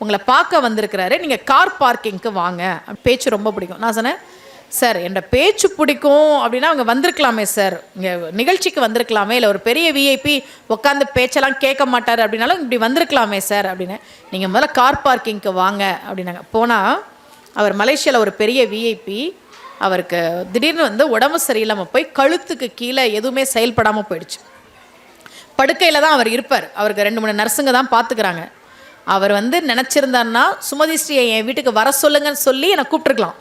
உங்களை பார்க்க வந்திருக்கிறாரு, நீங்கள் கார் பார்க்கிங்க்கு வாங்க. பேச்சு ரொம்ப பிடிக்கும். நான் சொன்னேன், சார் என்னோட பேச்சு பிடிக்கும் அப்படின்னா அவங்க வந்திருக்கலாமே சார், இங்கே நிகழ்ச்சிக்கு வந்திருக்கலாமே, இல்லை ஒரு பெரிய விஐபி உட்காந்து பேச்செல்லாம் கேட்க மாட்டார் அப்படின்னாலும் இப்படி வந்திருக்கலாமே சார் அப்படின்னு. நீங்கள் முதல்ல கார் பார்க்கிங்க்கு வாங்க அப்படின்னாங்க. போனால் அவர் மலேசியாவில் ஒரு பெரிய விஐபி, அவருக்கு திடீர்னு வந்து உடம்பு சரியில்லாமல் போய் கழுத்துக்கு கீழே எதுவுமே செயல்படாமல் போயிடுச்சு. படுக்கையில் தான் அவர் இருப்பார். அவருக்கு 2-3 நர்ஸுங்க தான் பார்த்துக்கிறாங்க. அவர் வந்து நினச்சிருந்தாருன்னா சுமதி ஸ்ரீயை என் வீட்டுக்கு வர சொல்லுங்கன்னு சொல்லி என்னை கூப்பிட்டுருக்கலாம்.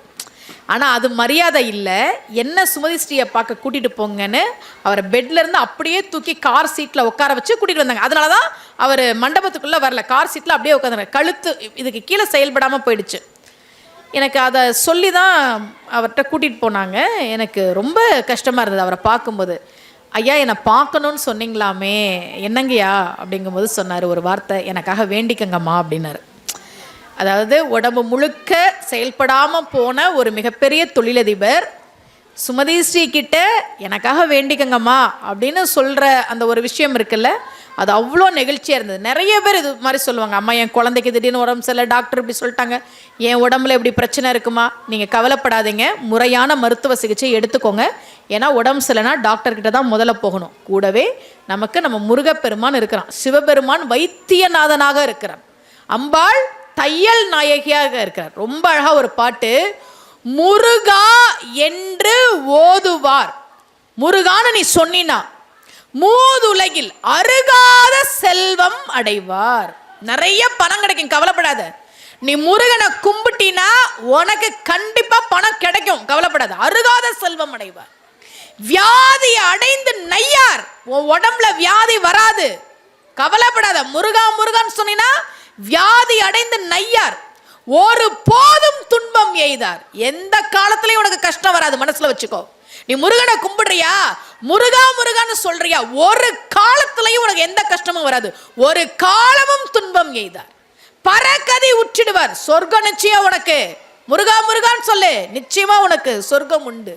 ஆனால் அது மரியாதை இல்லை, என்ன சுமதி ஸ்ரீயை பார்க்க கூட்டிகிட்டு போங்கன்னு அவரை பெட்லேருந்து அப்படியே தூக்கி கார் சீட்டில் உட்கார வச்சு கூட்டிகிட்டு வந்தாங்க. அதனால தான் அவர் மண்டபத்துக்குள்ளே வரல, கார் சீட்டில் அப்படியே உட்காந்தாங்க. கழுத்து இதுக்கு கீழே செயல்படாமல் போயிடுச்சு. எனக்கு அதை சொல்லி தான் அவர்கிட்ட கூட்டிகிட்டு போனாங்க. எனக்கு ரொம்ப கஷ்டமாக இருந்தது அவரை பார்க்கும்போது. ஐயா என்னை பார்க்கணுன்னு சொன்னீங்களாமே, என்னங்கய்யா அப்படிங்கும்போது சொன்னார் ஒரு வார்த்தை, எனக்காக வேண்டிக்கங்கம்மா அப்படின்னாரு. அதாவது உடம்பு முழுக்க செயல்படாமல் போன ஒரு மிகப்பெரிய தொழிலதிபர் சுமதி ஸ்ரீ கிட்ட எனக்காக வேண்டிக்கங்கம்மா அப்படின்னு சொல்கிற அந்த ஒரு விஷயம் இருக்குல்ல, அது அவ்வளோ நெகிழ்ச்சியாக இருந்தது. நிறைய பேர் இது மாதிரி சொல்லுவாங்க, அம்மா என் குழந்தைக்கு திடீர்னு உடம்பு சரியில்லை, டாக்டர் இப்படி சொல்லிட்டாங்க, என் உடம்புல இப்படி பிரச்சனை இருக்குமா, நீங்கள் கவலைப்படாதீங்க, முறையான மருத்துவ சிகிச்சை எடுத்துக்கோங்க. ஏன்னா உடம்பு சரியில்லைனா டாக்டர்கிட்ட தான் முதல்ல போகணும். கூடவே நமக்கு நம்ம முருகப்பெருமான் இருக்கிறான், சிவபெருமான் வைத்தியநாதனாக இருக்கிறான், அம்பாள் தையல் நாயகியாக இருக்கிறார். ரொம்ப அழகாக ஒரு பாட்டு, முருகா என்று ஓதுவார், முருகான்னு நீ சொன்னினா மூதுலகில் அருகாத செல்வம் அடைவார். நிறைய பணம் கிடைக்கும், கவலைப்படாத. நீ முருகனை கும்பிட்டினா உனக்கு கண்டிப்பா பணம் கிடைக்கும், கவலைப்படாத. அருகாத செல்வம் அடைவார். வியாதி அடைந்து நையார், உன் உடம்புல வியாதி வராது, கவலைப்படாத. முருகா முருகான்னு சொன்னா வியாதி அடைந்து நையார், ஒரு போதும் துன்பம் எய்தார். எந்த காலத்திலையும் உனக்கு கஷ்டம் வராது, மனசுல வச்சுக்கோ. நீ முருகனை கும்பிடுறியா, முருகா முருகான்னு சொல்றியா, ஒரு காலத்திலையும் உனக்கு எந்த கஷ்டமும் வராது, ஒரு காலமும் துன்பம் எய்தார். பரகதி உற்றிடுவார், சொர்க்கம் நிச்சயம் உனக்கு. முருகா முருகான்னு சொல்லு, நிச்சயமா உனக்கு சொர்க்கம் உண்டு.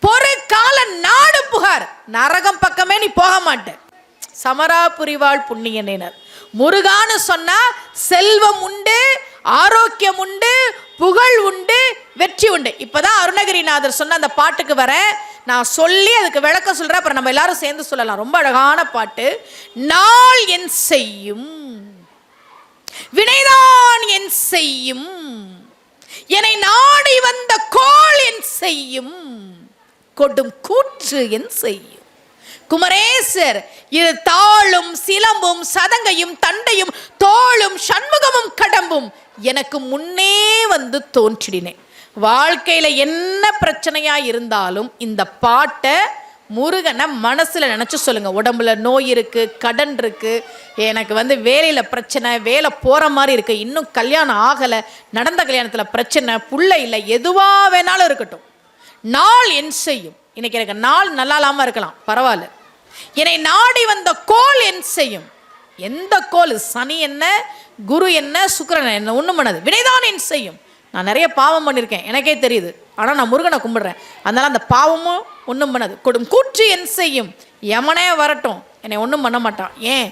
பொறு கால நாடு புகார், நரகம் பக்கமே நீ போக மாட்ட. சமரா புரிவாள் புண்ணியனர். முருகான்னு சொன்னா செல்வம் உண்டு, ஆரோக்கியம் உண்டு, புகழ் உண்டு, வெற்றி உண்டு. இப்பதான் அருணகிரிநாதர் சொன்ன அந்த பாட்டுக்கு வர நான் சொல்லி அதுக்கு விளக்கம் சொல்றேன், அப்புறம் நம்ம எல்லாரும் சேர்ந்து சொல்லலாம். ரொம்ப அழகான பாட்டு. நாள் என் செய்யும், வினைதான் என் செய்யும், என்னை நாடி வந்த கோள் என் செய்யும், கொடும் கூற்று என் செய்யும். குமரேசர் இது தாளும் சிலம்பும் சதங்கையும் தண்டையும் தோளும் சண்முகமும் கடம்பும் எனக்கு முன்னே வந்து தோன்றினேன். வாழ்க்கையில என்ன பிரச்சனையா இருந்தாலும் இந்த பாட்டை முருகனை மனசுல நினைச்சு சொல்லுங்க. உடம்புல நோய் இருக்கு, கடன் இருக்கு, எனக்கு வேலையில பிரச்சனை, வேலை போற மாதிரி இருக்கு, இன்னும் கல்யாணம் ஆகலை, நடந்த கல்யாணத்துல பிரச்சனை, புள்ள இல்லை, எதுவா வேணாலும் இருக்கட்டும், நாள் என் செய்யும். இன்னைக்கு எனக்கு நாள் நல்லா இல்லாம இருக்கலாம், பரவாயில்ல, என்னை நாடி வந்த கோள் என் செய்யும். எந்த கோள்? சனி என்ன, குரு என்ன, சுக்கிரன் என்ன, ஒண்ணும் பண்ணாது, வினைதான் என் செய்யும். நான் நிறைய பாவம் பண்ணியிருக்கேன், எனக்கே தெரியுது, ஆனால் நான் முருகனை கும்பிடுறேன், அதனால அந்த பாவமும் ஒன்றும் பண்ணாது. கொடும் கூற்று என் செய்யும். யமனே வரட்டும், என்னை ஒன்றும் பண்ண மாட்டான். ஏன்?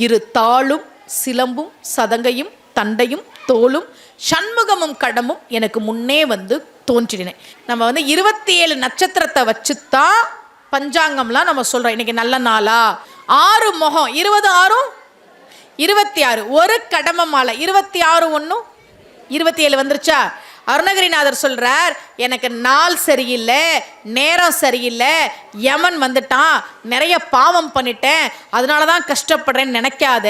இரு தாளும் சிலம்பும் சதங்கையும் தண்டையும் தோளும் சண்முகமும் கடமும் எனக்கு முன்னே வந்து தோன்றினேன். நம்ம 27 நட்சத்திரத்தை வச்சுத்தான் பஞ்சாங்கம்லாம் நம்ம சொல்கிறோம். இன்னைக்கு நல்ல நாளா, 6 முகம், 20 6 26, ஒரு கடமை மாலை, 26 1 27 வந்துருச்சா? அருணகிரிநாதர் சொல்றார், எனக்கு நாள் சரியில்லை, நேரம் சரியில்லை, யமன் வந்துட்டான், நிறைய பாவம் பண்ணிட்டேன், அதனால தான் கஷ்டப்படுறேன்னு நினைக்காத.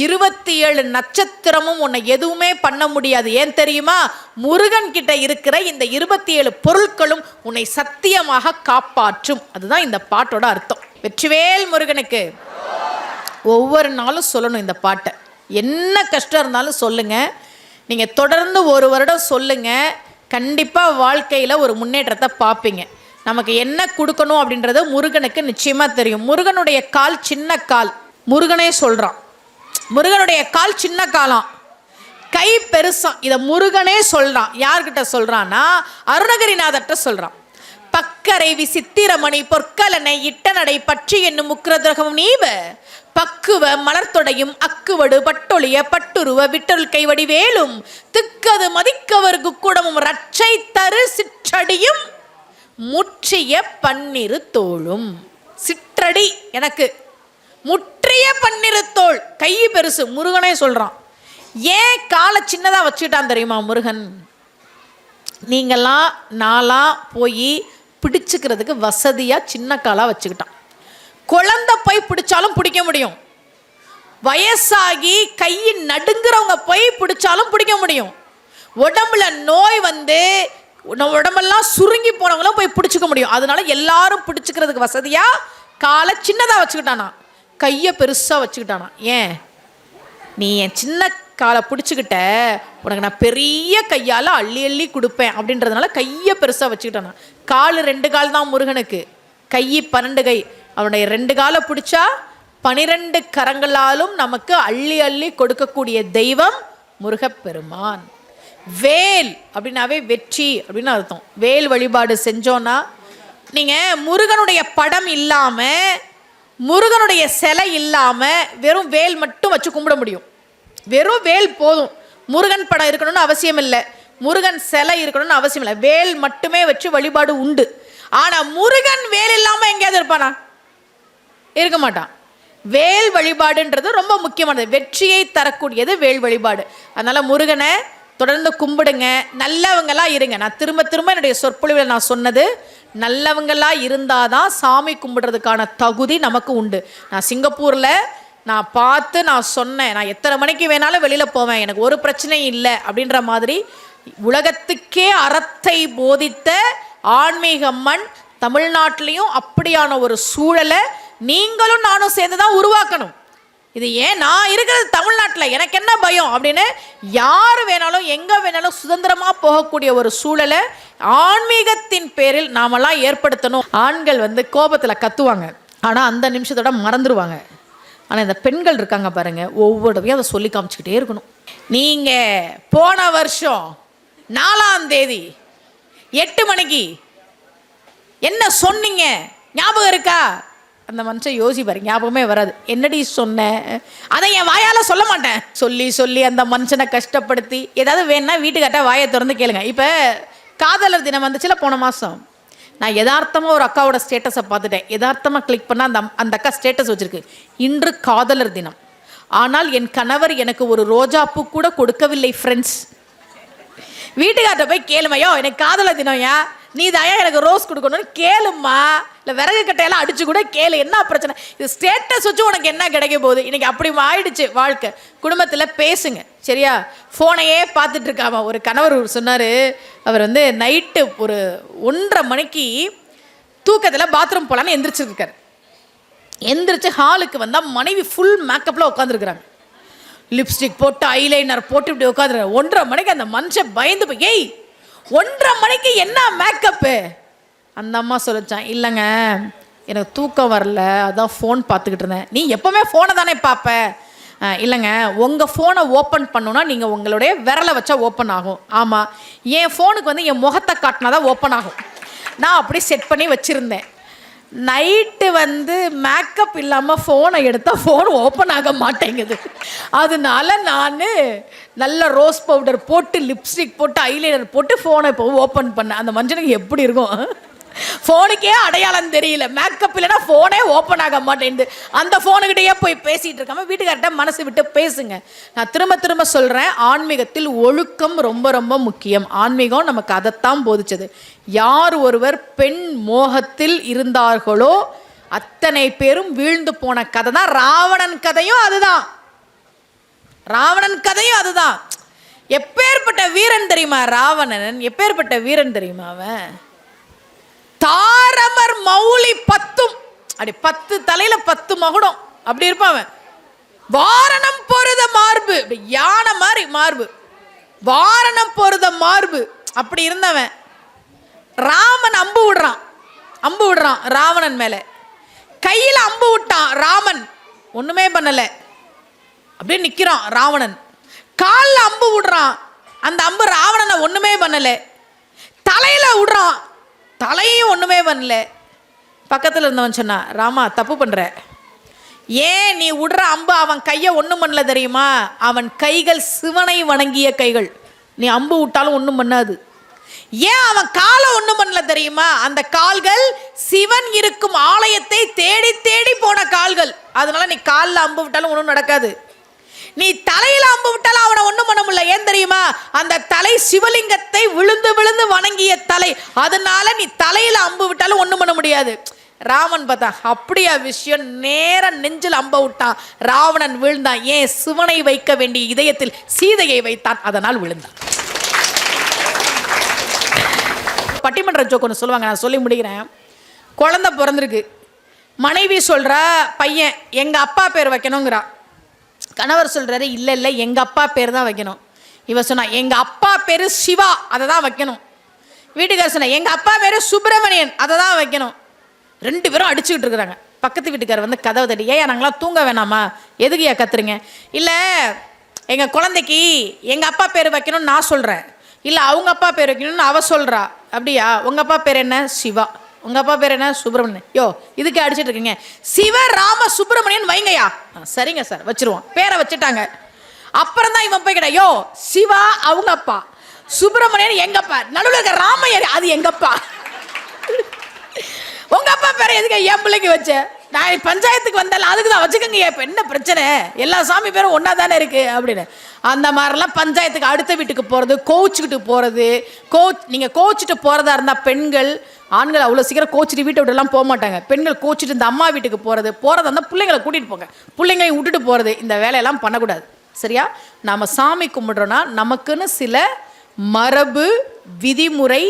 27 நட்சத்திரமும் உன்னை எதுவுமே பண்ண முடியாது. ஏன் தெரியுமா? முருகன் கிட்ட இருக்கிற இந்த 27 பொருட்களும் உன்னை சத்தியமாக காப்பாற்றும். அதுதான் இந்த பாட்டோட அர்த்தம். வெற்றிவேல் முருகனுக்கு. ஒவ்வொரு நாளும் சொல்லணும் இந்த பாட்டை. என்ன கஷ்டம் இருந்தாலும் சொல்லுங்க. நீங்கள் தொடர்ந்து 1 வருடம் சொல்லுங்க, கண்டிப்பாக வாழ்க்கையில் ஒரு முன்னேற்றத்தை பார்ப்பீங்க. நமக்கு என்ன கொடுக்கணும் அப்படின்றது முருகனுக்கு நிச்சயமாக தெரியும். முருகனுடைய கால் சின்ன கால், முருகனே சொல்கிறான். முருகனுடைய கால் சின்ன காலம், கை பெருசாம். இதை முருகனே சொல்கிறான். யார்கிட்ட சொல்கிறான்னா அருணகிரிநாதர்கிட்ட சொல்கிறான். பக்கரை விசித்திரமணி பொற்கலனை இட்டநடை பற்றி என்னும் முக்கிரதகம் நீவ பக்குவ மலர்த்தொடையும் அக்குவடு பட்டொழிய பட்டுருவ விட்டல் கைவடி வேலும் திக்கது மதிக்கவர்க்கு கூடமும் ரட்சை தரு சிற்றடியும் முற்றிய பன்னிரு தோளும். சிற்றடி எனக்கு, முற்றிய பன்னிரு தோள், கை பெருசு. முருகனே சொல்றான். ஏன் காலை சின்னதா வச்சுக்கிட்டான் தெரியுமா முருகன்? நீங்கெல்லாம் நாளாக போய் பிடிச்சுக்கிறதுக்கு வசதியாக சின்ன காலாக வச்சுக்கிட்டான். குழந்தை போய் பிடிச்சாலும் பிடிக்க முடியும், வயசாகி கையின் நடுங்கிறவங்க போய் பிடிச்சாலும் பிடிக்க முடியும். உடம்புல நோய் உடம்பெல்லாம் சுருங்கி போனவங்களும் போய் பிடிச்சிக்க முடியும். அதனால எல்லாரும் பிடிச்சிக்கிறதுக்கு வசதியாக காலை சின்னதாக வச்சுக்கிட்டானா, கையை பெருசாக வச்சுக்கிட்டானா. ஏன்? நீ என் சின்ன காலை பிடிச்சிக்கிட்ட, உனக்கு நான் பெரிய கையால் அள்ளி அள்ளி கொடுப்பேன் அப்படின்றதுனால கையை பெருசாக வச்சுக்கிட்டானா. கால் 2 கால் தான் முருகனுக்கு, கை 12 கை. அவனுடைய 2 காலை பிடிச்சா 12 கரங்களாலும் நமக்கு அள்ளி அள்ளி கொடுக்கக்கூடிய தெய்வம் முருகப்பெருமான். வேல் அப்படின்னாவே வெற்றி அப்படின்னு அர்த்தம். வேல் வழிபாடு செஞ்சோன்னா நீங்கள் முருகனுடைய படம் இல்லாமல், முருகனுடைய சிலை இல்லாமல் வெறும் வேல் மட்டும் வச்சு கும்பிட முடியும். வெறும் வேல் போதும். முருகன் படம் இருக்கணும்னு அவசியம் இல்லை, முருகன் சிலை இருக்கணும்னு அவசியம் இல்லை. வேல் மட்டுமே வச்சு வழிபாடு உண்டு. ஆனால் முருகன் வேல் இல்லாமல் எங்கேயாவது இருப்பானா? இருக்க மாட்டான். வேல் வழிபாடுன்றது ரொம்ப முக்கியமானது, வெற்றியை தரக்கூடியது வேல் வழிபாடு. அதனால முருகனை தொடர்ந்து கும்பிடுங்க, நல்லவங்களா இருங்க. நான் திரும்ப திரும்ப என்னுடைய சொற்பொழிவில் நான் சொன்னது, நல்லவங்களா இருந்தாதான் சாமி கும்பிடுறதுக்கான தகுதி நமக்கு உண்டு. நான் சிங்கப்பூரில் நான் பார்த்து நான் சொன்னேன், நான் எத்தனை மணிக்கு வேணாலும் வெளியில் போவேன், எனக்கு ஒரு பிரச்சனையும் இல்லை அப்படின்ற மாதிரி உலகத்துக்கே அறத்தை போதித்த ஆன்மீக மண் தமிழ்நாட்டிலையும் அப்படியான ஒரு சூழலை நீங்களும் நானும் சேர்ந்து தான் உருவாக்கணும். இது ஏன் நான் இருக்கிறது தமிழ்நாட்டில், எனக்கு என்ன பயம் அப்படின்னு யார் வேணாலும் எங்கே வேணாலும் சுதந்திரமாக போகக்கூடிய ஒரு சூழலை ஆன்மீகத்தின் பேரில் நாமெல்லாம் ஏற்படுத்தணும். ஆண்கள் கோபத்தில் கத்துவாங்க, ஆனால் அந்த நிமிஷத்தோட மறந்துடுவாங்க. ஆனால் இந்த பெண்கள் இருக்காங்க பாருங்க, ஒவ்வொருத்தையும் அதை சொல்லி காமிச்சிக்கிட்டே இருக்கணும். நீங்கள் போன வருஷம் 4ஆம் தேதி 8 மணிக்கு என்ன சொன்னீங்க ஞாபகம் இருக்கா? அந்த மனுஷன் யோசிப்பாரு, ஞாபகமே வராது. என்னடி சொன்னேன், அதை என் வாயால் சொல்ல மாட்டேன். சொல்லி சொல்லி அந்த மனுஷனை கஷ்டப்படுத்தி ஏதாவது வேணும்னா வீட்டுக்கிட்ட வாயை திறந்து கேளுங்க. இப்போ காதலர் தினம் வந்துச்சுல போன மாதம், நான் யதார்த்தமாக ஒரு அக்காவோட ஸ்டேட்டஸை பார்த்துட்டேன். யதார்த்தமாக கிளிக் பண்ணால் அந்த அக்கா ஸ்டேட்டஸ் வச்சுருக்கு, இன்று காதலர் தினம், ஆனால் என் கணவர் எனக்கு ஒரு ரோஜாப்பூ கூட கொடுக்கவில்லை ஃப்ரெண்ட்ஸ். வீட்டுக்கார்ட்ட போய் கேளுமையோ, எனக்கு காதல தினம்யா, நீ தாயா எனக்கு ரோஸ் கொடுக்கணும்னு கேளும்மா. இல்லை விறகு கட்டையெல்லாம் அடிச்சு கூட கேளு, என்ன பிரச்சனை? இது ஸ்டேட்டஸ் வச்சு உனக்கு என்ன கிடைக்க போகுது? இன்னைக்கு அப்படி ஆயிடுச்சு வாழ்க்கை. குடும்பத்தில் பேசுங்க சரியா? ஃபோனையே பார்த்துட்டு இருக்காம. ஒரு கணவர் சொன்னார், அவர் வந்து நைட்டு ஒரு 1:30 மணிக்கு தூக்கத்தில் பாத்ரூம் போகலான்னு எந்திரிச்சிருக்காரு. எந்திரிச்சு ஹாலுக்கு வந்தால் மனைவி ஃபுல் மேக்கப்பில் உட்காந்துருக்குறாங்க. லிப்ஸ்டிக் போட்டு ஐலைனர் போட்டு இப்படி உட்காந்துருக்காரு. 1:30 மணிக்கு அந்த மனுஷன் பயந்து போய், ஏய் 1:30 மணிக்கு என்ன மேக்கப்பு? அந்த அம்மா சொல்லிச்சான், இல்லைங்க எனக்கு தூக்கம் வரல, அதான் ஃபோன் பார்த்துக்கிட்டு இருந்தேன். நீ எப்போவுமே ஃபோனை தானே பார்ப்ப? இல்லைங்க உங்கள் ஃபோனை ஓப்பன் பண்ணணுன்னா நீங்கள் உங்களுடைய விரலை வச்சா ஓப்பன் ஆகும். ஆமாம், என் ஃபோனுக்கு வந்து என் முகத்தை காட்டினா தான் ஓப்பன் ஆகும். நான் அப்படி செட் பண்ணி வச்சுருந்தேன். நைட்டு வந்து மேக்கப் இல்லாமல் ஃபோனை எடுத்தால் ஃபோன் ஓப்பன் ஆக மாட்டேங்குது. அதனால நான் நல்ல ரோஸ் பவுடர் போட்டு லிப்ஸ்டிக் போட்டு ஐலைனர் போட்டு ஃபோனை இப்போ ஓப்பன் பண்ணேன். அந்த மனுஷனுக்கு எப்படி இருக்கும்? ஃபோனுக்கே அடையாளம் தெரியல, மேக்கப் இல்லைன்னா ஃபோனே ஓப்பன் ஆக மாட்டேங்குது. அந்த ஃபோனுக்கிட்டேயே போய் பேசிகிட்டு இருக்காம வீட்டுக்கார்ட்ட மனசு விட்டு பேசுங்க. நான் திரும்ப திரும்ப சொல்கிறேன், ஆன்மீகத்தில் ஒழுக்கம் ரொம்ப ரொம்ப முக்கியம். ஆன்மீகம் நமக்கு அதைத்தான் போதிச்சது. யார் ஒருவர் பெண் மோகத்தில் இருந்தார்களோ அத்தனை பேரும் வீழ்ந்து போன கதை தான் ராவணன் கதையும் அதுதான். ராவணன் கதையும் அதுதான். எப்பேற்பட்ட வீரன் தெரியுமா ராவணன்? எப்பேற்பட்ட வீரன் தெரியுமா அவன்? தாரமர் மௌலி 10 அப்படி 10 தலையில 10 மகுடம் அப்படி இருப்பான். வாரணம் பொருத மார்பு, யானை மாதிரி மார்பு, வாரணம் பொருத மார்பு அப்படி இருந்தவன். ராமன் அம்பு விடுறான் ராவணன் மேல. கையில அம்பு விட்டான் ராமன், ஒண்ணுமே பண்ணல, அப்படியே நிக்கிறான் ராவணன். காலில் அம்பு விடுறான், அந்த அம்பு ராவணனை ஒண்ணுமே பண்ணல. தலையில விடுறான், தலையும் ஒண்ணுமே பண்ணல. பக்கத்தில் இருந்தவன் சொன்னா, ராமா தப்பு பண்ற, ஏன் நீ விடுற அம்பு அவன் கையை ஒன்றும் பண்ணல தெரியுமா? அவன் கைகள் சிவனை வணங்கிய கைகள், நீ அம்பு விட்டாலும் ஒன்றும் பண்ணாது. ஏன் அவன் காலை ஒன்றும் பண்ணல தெரியுமா? அந்த கால்கள் சிவன் இருக்கும் ஆலயத்தை தேடி தேடி போன கால்கள். அதனால நீ காலில் அம்பு விட்டாலும் ஒன்றும் நடக்காது. நீ தலையில அம்பு விட்டாலும் அவனை ஒண்ணும் பண்ண முடியல. ஏன் தெரியுமா? அந்த தலை சிவலிங்கத்தை விழுந்து விழுந்து வணங்கிய தலை. அதனால நீ தலையில அம்பு விட்டாலும் ஒண்ணும் பண்ண முடியாது. ராமன் பார்த்தா அப்படியா விஷயம், நேர நெஞ்சில் அம்ப விட்டான், ராவணன் விழுந்தான். ஏன்? சிவனை வைக்க வேண்டிய இதயத்தில் சீதையை வைத்தான், அதனால் விழுந்தான். பட்டிமன்ற ஜோக் ஒன்று சொல்லுவாங்க, நான் சொல்லி முடிக்கிறேன். குழந்தை பிறந்திருக்கு, மனைவி சொல்றா பையன் எங்க அப்பா பேர் வைக்கணுங்கிறா. கணவர் சொல்றாரு, இல்லை இல்லை எங்கள் அப்பா பேர் தான் வைக்கணும். இவ சொன்னா எங்கள் அப்பா பேர் சிவா, அதை தான் வைக்கணும். வீட்டுக்காரர் சொன்னா எங்கள் அப்பா பேர் சுப்பிரமணியன், அதை தான் வைக்கணும். 2 பேரும் அடிச்சுக்கிட்டு இருக்கிறாங்க. பக்கத்து வீட்டுக்காரர் வந்து கதவை தட்டி, ஏன் நாங்களாம் தூங்க வேணாமா, எதுக்கு கத்துறீங்க? இல்லை எங்கள் குழந்தைக்கு எங்கள் அப்பா பேர் வைக்கணும்னு நான் சொல்கிறேன், இல்லை அவங்க அப்பா பேர் வைக்கணும்னு அவ சொல்கிறா. அப்படியா? உங்கள் அப்பா பேர் என்ன? சிவா. உங்கள் அப்பா பேர் என்ன? சுப்பிரமணியன். யோ இதுக்கே அடிச்சுட்டு இருக்கீங்க, சிவ ராம சுப்பிரமணியன் வைங்கயா. சரிங்க சார் வச்சிருவோம். பேரை வச்சுட்டாங்க. அப்புறம் தான் இவன் போய் கேட்டா, யோ சிவா அவங்க அப்பா, சுப்பிரமணியன் எங்க அப்பா, நடுவில் இருக்க ராமையர் அது எங்க அப்பா. உங்க அப்பா பேரை எதுக்கு என் பிள்ளைக்கு வச்ச? நான் பஞ்சாயத்துக்கு வந்தாலும் அதுக்கு தான் வச்சுக்கோங்க. இப்போ என்ன பிரச்சனை, எல்லா சாமி பேரும் ஒன்றா தானே இருக்கு அப்படின்னு. அந்த மாதிரிலாம் பஞ்சாயத்துக்கு அடுத்த வீட்டுக்கு போகிறது, கோச்சிக்கிட்டு போகிறது. நீங்கள் கோச்சிட்டு போகிறதா இருந்தால் பெண்கள், ஆண்கள் அவ்வளோ சீக்கிரம் கோச்சிட்டு வீட்டை விட்டுலாம் போக மாட்டாங்க. பெண்கள் கோச்சிட்டு இந்த அம்மா வீட்டுக்கு போகிறதா இருந்தால் பிள்ளைங்களை கூட்டிகிட்டு போங்க. பிள்ளைங்களையும் விட்டுட்டு போகிறது, இந்த வேலையெல்லாம் பண்ணக்கூடாது சரியா? நாம் சாமி கும்பிட்றோன்னா நமக்குன்னு சில மரபு, விதிமுறை,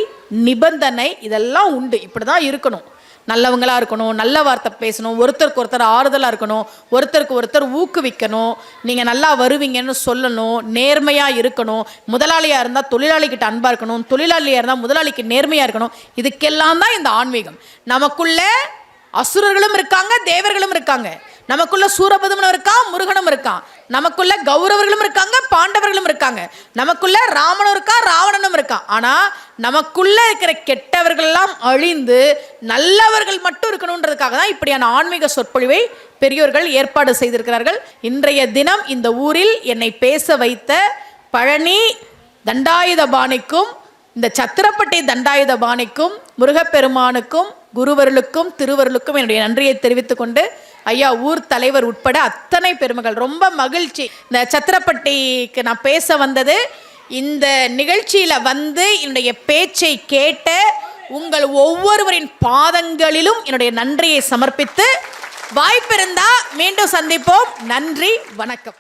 நிபந்தனை இதெல்லாம் உண்டு. இப்படி தான் இருக்கணும். நல்லவங்களாக இருக்கணும், நல்ல வார்த்தை பேசணும், ஒருத்தருக்கு ஒருத்தர் ஆறுதலாக இருக்கணும், ஒருத்தருக்கு ஒருத்தர் ஊக்குவிக்கணும், நீங்கள் நல்லா வருவீங்கன்னு சொல்லணும், நேர்மையாக இருக்கணும். முதலாளியாக இருந்தால் தொழிலாளிகிட்ட அன்பாக இருக்கணும், தொழிலாளியாக இருந்தால் முதலாளிக்கு நேர்மையாக இருக்கணும். இதுக்கெல்லாம் தான் இந்த ஆன்மீகம். நமக்குள்ள அசுரர்களும் இருக்காங்க, தேவர்களும் இருக்காங்க. நமக்குள்ள சூரபதுமனும் இருக்கான், முருகனும் இருக்கான். நமக்குள்ள கௌரவர்களும் இருக்காங்க, பாண்டவர்களும் இருக்காங்க. நமக்குள்ள ராமனும் இருக்கா, ராவணனும் இருக்கான். ஆனா நமக்குள்ள இருக்கிற கெட்டவர்கள் எல்லாம் அழிந்து நல்லவர்கள் மட்டும் இருக்கணும்ன்றதுக்காக தான் இப்படியான ஆன்மீக சொற்பொழிவை பெரியோர்கள் ஏற்பாடு செய்திருக்கிறார்கள். இன்றைய தினம் இந்த ஊரில் என்னை பேச வைத்த பழனி தண்டாயுதபாணிக்கும், இந்த சத்திரப்பட்டை தண்டாயுதபாணிக்கும், முருகப்பெருமானுக்கும், குருவர்களுக்கும், திருவருளுக்கும் என்னுடைய நன்றியை தெரிவித்துக் கொண்டு, ஐயா ஊர் தலைவர் உட்பட அத்தனை பெருமகள் ரொம்ப மகிழ்ச்சி. இந்த சத்திரப்பட்டிக்கு நான் பேச வந்தது இந்த நிகழ்ச்சியில வந்து என்னுடைய பேச்சை கேட்ட உங்கள் ஒவ்வொருவரின் பாதங்களிலும் என்னுடைய நன்றியை சமர்ப்பித்து, வாய்ப்பிருந்தா மீண்டும் சந்திப்போம். நன்றி, வணக்கம்.